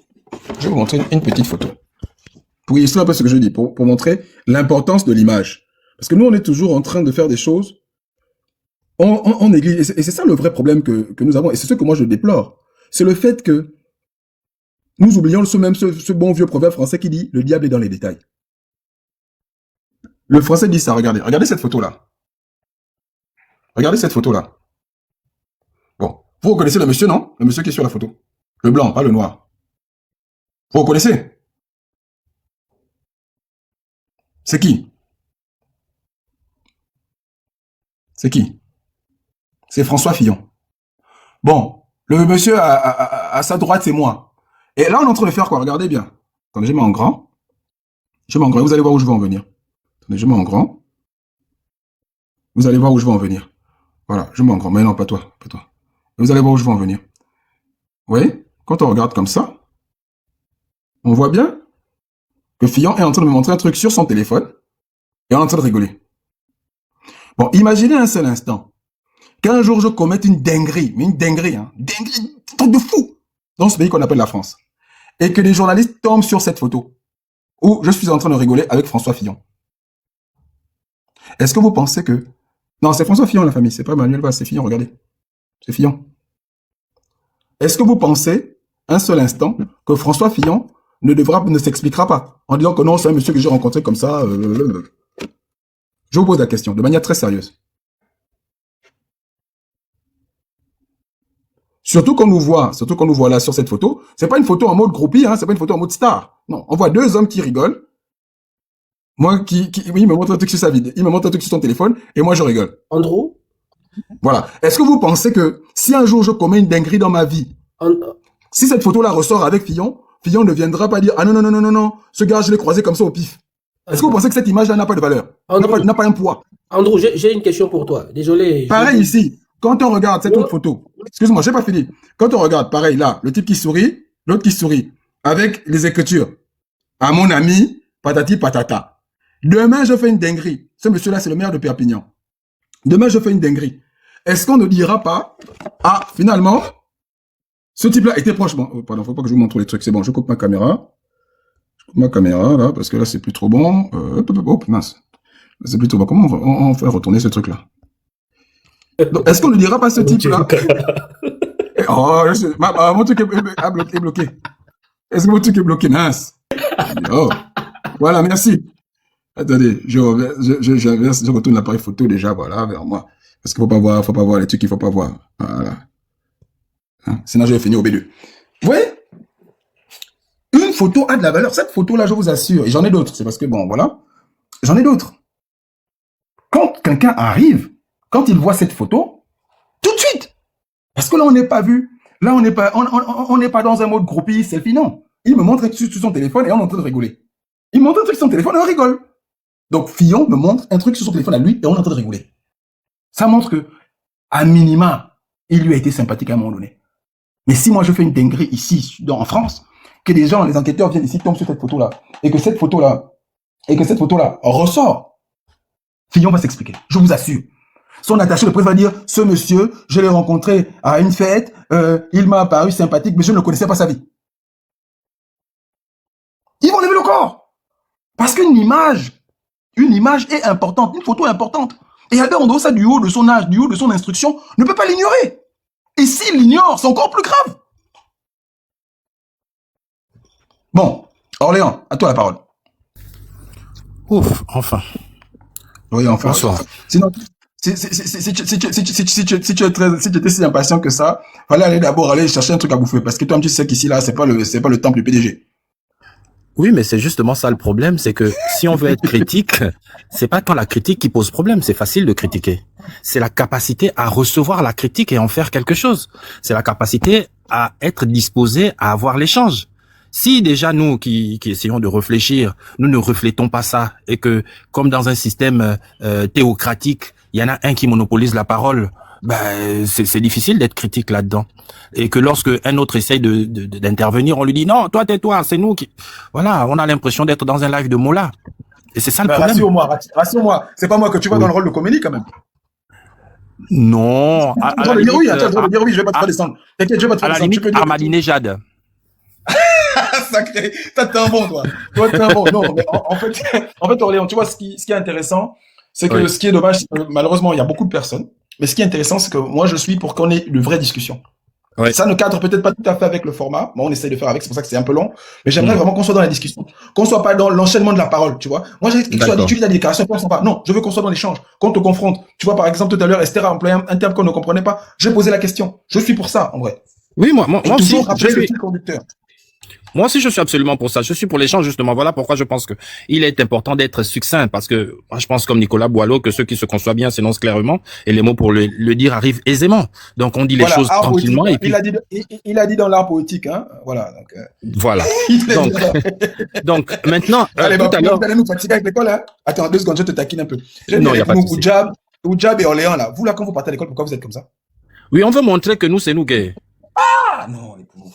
[SPEAKER 2] Je vais vous montrer une petite photo pour illustrer un peu ce que je dis, pour montrer l'importance de l'image. Parce que nous, on est toujours en train de faire des choses en néglige. Et c'est ça le vrai problème que nous avons. Et c'est ce que moi je déplore. C'est le fait que nous oublions ce bon vieux proverbe français qui dit « Le diable est dans les détails ». Le français dit ça, regardez. Regardez cette photo-là. Regardez cette photo-là. Bon. Vous reconnaissez le monsieur, non? Le monsieur qui est sur la photo. Le blanc, pas le noir. Vous reconnaissez? C'est qui? C'est qui? C'est François Fillon. Bon, le monsieur à sa droite, c'est moi. Et là, on est en train de faire quoi? Regardez bien. Attendez, je mets en grand. Je mets en grand. Vous allez voir où je vais en venir. Attendez, je mets en grand. Vous allez voir où je vais en venir. Voilà, je mets en grand. Mais non, pas toi. Pas toi. Vous allez voir où je vais en venir. Vous voyez? Quand on regarde comme ça, on voit bien que Fillon est en train de me montrer un truc sur son téléphone et on est en train de rigoler. Bon, imaginez un seul instant qu'un jour je commette une dinguerie, mais une dinguerie, hein, dinguerie, un truc de fou, dans ce pays qu'on appelle la France, et que des journalistes tombent sur cette photo où je suis en train de rigoler avec François Fillon. Est-ce que vous pensez que... Non, c'est François Fillon, la famille, c'est pas Manuel Valls, c'est Fillon, regardez. C'est Fillon. Est-ce que vous pensez, un seul instant, que François Fillon ne s'expliquera pas, en disant que non, c'est un monsieur que j'ai rencontré comme ça, Je vous pose la question, de manière très sérieuse. Surtout qu'on nous voit là sur cette photo, c'est pas une photo en mode groupie, hein, c'est pas une photo en mode star. Non, on voit deux hommes qui rigolent. Moi oui, il me montre un truc sur sa vidéo, il me montre un truc sur son téléphone, et moi je rigole.
[SPEAKER 1] Andrew?
[SPEAKER 2] Voilà. Est-ce que vous pensez que si un jour je commets une dinguerie dans ma vie, si cette photo-là ressort avec Fillon, Fillon ne viendra pas dire « Ah non, ce gars, je l'ai croisé comme ça au pif ». Est-ce que vous pensez que cette image-là n'a pas de valeur, n'a pas un poids?
[SPEAKER 1] Andrew, j'ai une question pour toi. Désolé.
[SPEAKER 2] Pareil ici, quand on regarde cette autre photo, excuse-moi, j'ai pas fini. Quand on regarde, pareil là, le type qui sourit, l'autre qui sourit, avec les écritures. À mon ami, patati patata. Demain, je fais une dinguerie. Ce monsieur-là, c'est le maire de Perpignan. Demain, je fais une dinguerie. Est-ce qu'on ne dira pas, ah, finalement, ce type-là était proche. Bon, pardon, faut pas que je vous montre les trucs. C'est bon, je coupe ma caméra. Là, parce que là, c'est plus trop bon. Mince. C'est plus trop bon. Comment on fait retourner ce truc-là? Est-ce qu'on ne dira pas ce type-là? Oh, mon truc est bloqué. Est-ce que mon truc est bloqué? Mince. Oh. Voilà, merci. Attendez, je retourne l'appareil photo déjà, voilà, vers moi. Parce qu'il faut pas voir les trucs qu'il faut pas voir. Voilà. Hein? Sinon, je vais finir au B2. Vous voyez? Une photo a de la valeur. Cette photo-là, je vous assure, et j'en ai d'autres. C'est parce que, bon, voilà. J'en ai d'autres. Quand quelqu'un arrive, quand il voit cette photo, tout de suite. Parce que là, on n'est pas vu. Là, on n'est pas dans un mode groupie, selfie, non. Il me montre un truc sur son téléphone et on est en train de rigoler. Il me montre un truc sur son téléphone et on rigole. Donc, Fillon me montre un truc sur son téléphone à lui et on est en train de rigoler. Ça montre que, à minima, il lui a été sympathique à un moment donné. Mais si moi je fais une dinguerie ici, en France, que les gens, les enquêteurs viennent ici, tombent sur cette photo-là, et que cette photo-là ressort, Fillon va s'expliquer. Je vous assure. Son attaché de presse va dire, ce monsieur, je l'ai rencontré à une fête, il m'a paru sympathique, mais je ne connaissais pas sa vie. Ils vont lever le corps. Parce qu'une image est importante, une photo est importante. Et Albert Ondossa, du haut de son âge, du haut de son instruction, ne peut pas l'ignorer. Et s'il l'ignore, c'est encore plus grave. Bon, Orléans, à toi la parole.
[SPEAKER 4] Ouf, enfin.
[SPEAKER 2] Oui, enfin.
[SPEAKER 4] Bonsoir.
[SPEAKER 2] Sinon, si tu étais si impatient que ça, fallait aller chercher un truc à bouffer. Parce que toi, tu sais qu'ici, là, c'est pas le temple du PDG.
[SPEAKER 4] Oui, mais c'est justement ça le problème, c'est que si on veut être critique, c'est pas tant la critique qui pose problème, c'est facile de critiquer. C'est la capacité à recevoir la critique et en faire quelque chose. C'est la capacité à être disposé à avoir l'échange. Si déjà nous qui essayons de réfléchir, nous ne reflétons pas ça et que comme dans un système théocratique, il y en a un qui monopolise la parole, ben c'est difficile d'être critique là-dedans. Et que lorsque un autre essaye d'intervenir, on lui dit non, toi tais-toi, c'est nous qui. Voilà, on a l'impression d'être dans un live de Mola. Et c'est ça le problème.
[SPEAKER 2] Rassure-moi, c'est pas moi que tu vois dans le rôle de comédie quand même.
[SPEAKER 4] Non.
[SPEAKER 2] Tu as le droit de dire oui, je vais pas te faire descendre. T'inquiète, je vais pas te faire descendre.
[SPEAKER 4] À la limite, Ahmadinejad.
[SPEAKER 2] Sacré, t'es un bon, toi. Toi, t'es un bon. Non, mais en fait, Orléans, tu vois, ce qui est intéressant, c'est que ce qui est dommage, c'est que malheureusement, il y a beaucoup de personnes. Mais ce qui est intéressant, c'est que moi, je suis pour qu'on ait de vraies discussions. Ouais. Ça ne cadre peut-être pas tout à fait avec le format. Bon, on essaye de faire avec, c'est pour ça que c'est un peu long. Mais j'aimerais vraiment qu'on soit dans la discussion. Qu'on soit pas dans l'enchaînement de la parole, tu vois. Moi, j'ai quelque chose à dire, tu lis la déclaration, qu'on pas. Non, je veux qu'on soit dans l'échange, qu'on te confronte. Tu vois, par exemple, tout à l'heure, Esther a employé un terme qu'on ne comprenait pas. J'ai posé la question. Je suis pour ça, en vrai.
[SPEAKER 4] Oui, moi aussi,
[SPEAKER 2] je suis conducteur.
[SPEAKER 4] Moi aussi, je suis absolument pour ça. Je suis pour l'échange, justement. Voilà pourquoi je pense que il est important d'être succinct, parce que moi, je pense comme Nicolas Boileau que ceux qui se conçoivent bien s'énoncent clairement et les mots pour le dire arrivent aisément. Donc, on dit les choses tranquillement.
[SPEAKER 2] Poétique, et puis... il a dit dans l'art poétique, hein. Voilà.
[SPEAKER 4] Voilà. donc, maintenant,
[SPEAKER 2] allez,
[SPEAKER 4] tout à l'heure.
[SPEAKER 2] Vous allez nous fatiguer avec l'école, hein. Attends, 2 secondes, je te taquine un peu.
[SPEAKER 4] Non, il y a pas de souci.
[SPEAKER 2] Oujab et Orléans, là. Vous, là, quand vous partez à l'école, pourquoi vous êtes comme ça?
[SPEAKER 4] Oui, on veut montrer que nous, c'est nous qui...
[SPEAKER 2] Ah non, les pauvres.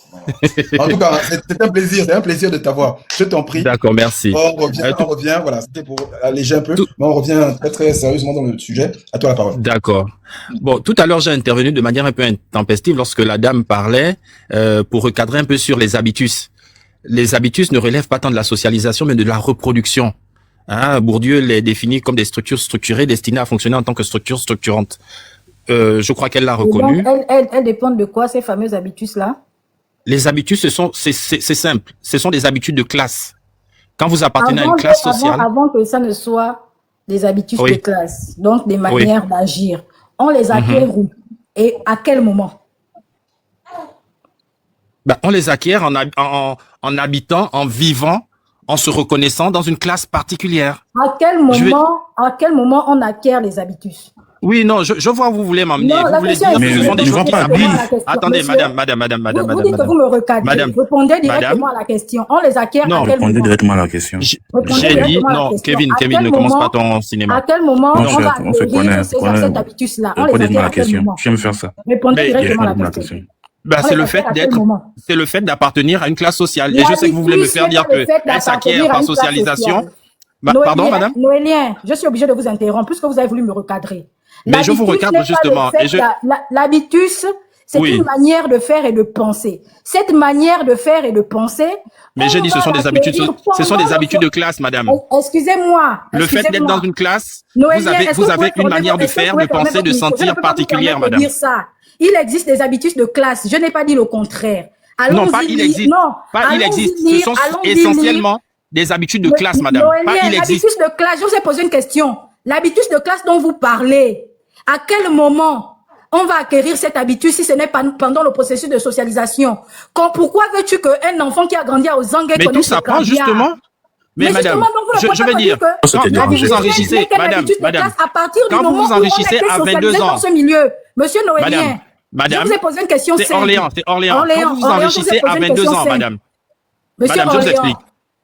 [SPEAKER 2] En tout cas, c'est un plaisir de t'avoir. Je t'en prie.
[SPEAKER 4] D'accord, merci.
[SPEAKER 2] On revient, voilà, c'était pour alléger un peu, mais on revient très très sérieusement dans le sujet. À toi la parole.
[SPEAKER 4] D'accord. Bon, tout à l'heure, j'ai intervenu de manière un peu intempestive lorsque la dame parlait pour recadrer un peu sur les habitus. Les habitus ne relèvent pas tant de la socialisation, mais de la reproduction. Hein, Bourdieu les définit comme des structures structurées destinées à fonctionner en tant que structures structurantes. Je crois qu'elle l'a reconnu.
[SPEAKER 10] Donc, elles dépendent de quoi, ces fameuses habitus-là?
[SPEAKER 4] Les habitus, c'est simple. Ce sont des habitudes de classe. Quand vous appartenez à une classe sociale.
[SPEAKER 10] Avant que ça ne soit des habitudes de classe, donc des manières d'agir, on les acquiert où? Et à quel moment?
[SPEAKER 4] Ben, on les acquiert en habitant, en vivant, en se reconnaissant dans une classe particulière.
[SPEAKER 10] À quel moment on acquiert les habitus?
[SPEAKER 4] Oui, non, je vois où vous voulez m'emmener. Vous voulez dire que ce sont des choses qui s'appliquent. Attendez, madame.
[SPEAKER 10] Vous dites que vous me recadrez. Répondez directement à la question. On les acquiert à quel moment?
[SPEAKER 8] Non, répondez directement à la question.
[SPEAKER 4] J'ai dit, non, Kevin, ne commence pas ton cinéma.
[SPEAKER 10] À quel moment on va acquérir cette habitus-là? On les acquiert à quel moment?
[SPEAKER 8] J'aime faire ça.
[SPEAKER 10] Répondez directement à la question.
[SPEAKER 4] Ben, c'est le fait d'appartenir à une classe sociale. Et je sais que vous voulez me faire dire que elle s'acquiert par socialisation. Pardon, madame?
[SPEAKER 10] Noélien, je suis obligée de vous interrompre puisque vous avez voulu me recadrer.
[SPEAKER 4] Mais je vous recadre justement.
[SPEAKER 10] L'habitus, c'est une manière de faire et de penser. Cette manière de faire et de penser.
[SPEAKER 4] Mais j'ai dit, ce sont des habitudes de classe, madame.
[SPEAKER 10] Excusez-moi.
[SPEAKER 4] Le fait d'être dans une classe, vous avez une manière de faire, de penser, de sentir particulière, madame.
[SPEAKER 10] Il existe des habitudes de classe. Je n'ai pas dit le contraire.
[SPEAKER 4] Non, pas il existe. Il existe. Ce sont essentiellement des habitudes de classe, madame. Pas il existe.
[SPEAKER 10] L'habitus de classe, je vous ai posé une question. L'habitus de classe dont vous parlez, à quel moment on va acquérir cette habitude si ce n'est pas pendant le processus de socialisation? Pourquoi veux-tu qu'un enfant qui a grandi à Ozangue
[SPEAKER 4] connaisse tout s'apprend justement. Mais madame, je veux dire, quand vous vous enrichissez, madame,
[SPEAKER 10] à partir du moment où on a été socialisé dans ce milieu, monsieur Noélien, je vous ai posé une question simple.
[SPEAKER 4] C'est Orléans. Quand vous vous enrichissez à 22 ans, madame.
[SPEAKER 10] Madame,
[SPEAKER 4] je vous explique.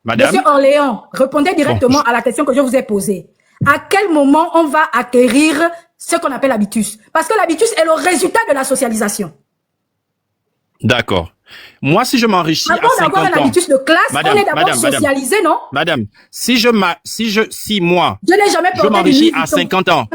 [SPEAKER 4] Madame.
[SPEAKER 10] Monsieur Orléans, répondez directement à la question que je vous ai posée. À quel moment on va acquérir ce qu'on appelle l'habitus? Parce que l'habitus est le résultat de la socialisation.
[SPEAKER 4] D'accord. Moi, si je m'enrichis à 50 ans...
[SPEAKER 10] Avant d'avoir un habitus de classe, on est d'abord socialisé, non?
[SPEAKER 4] Madame, si moi...
[SPEAKER 10] Je n'ai jamais
[SPEAKER 4] je m'enrichis à 50 ans...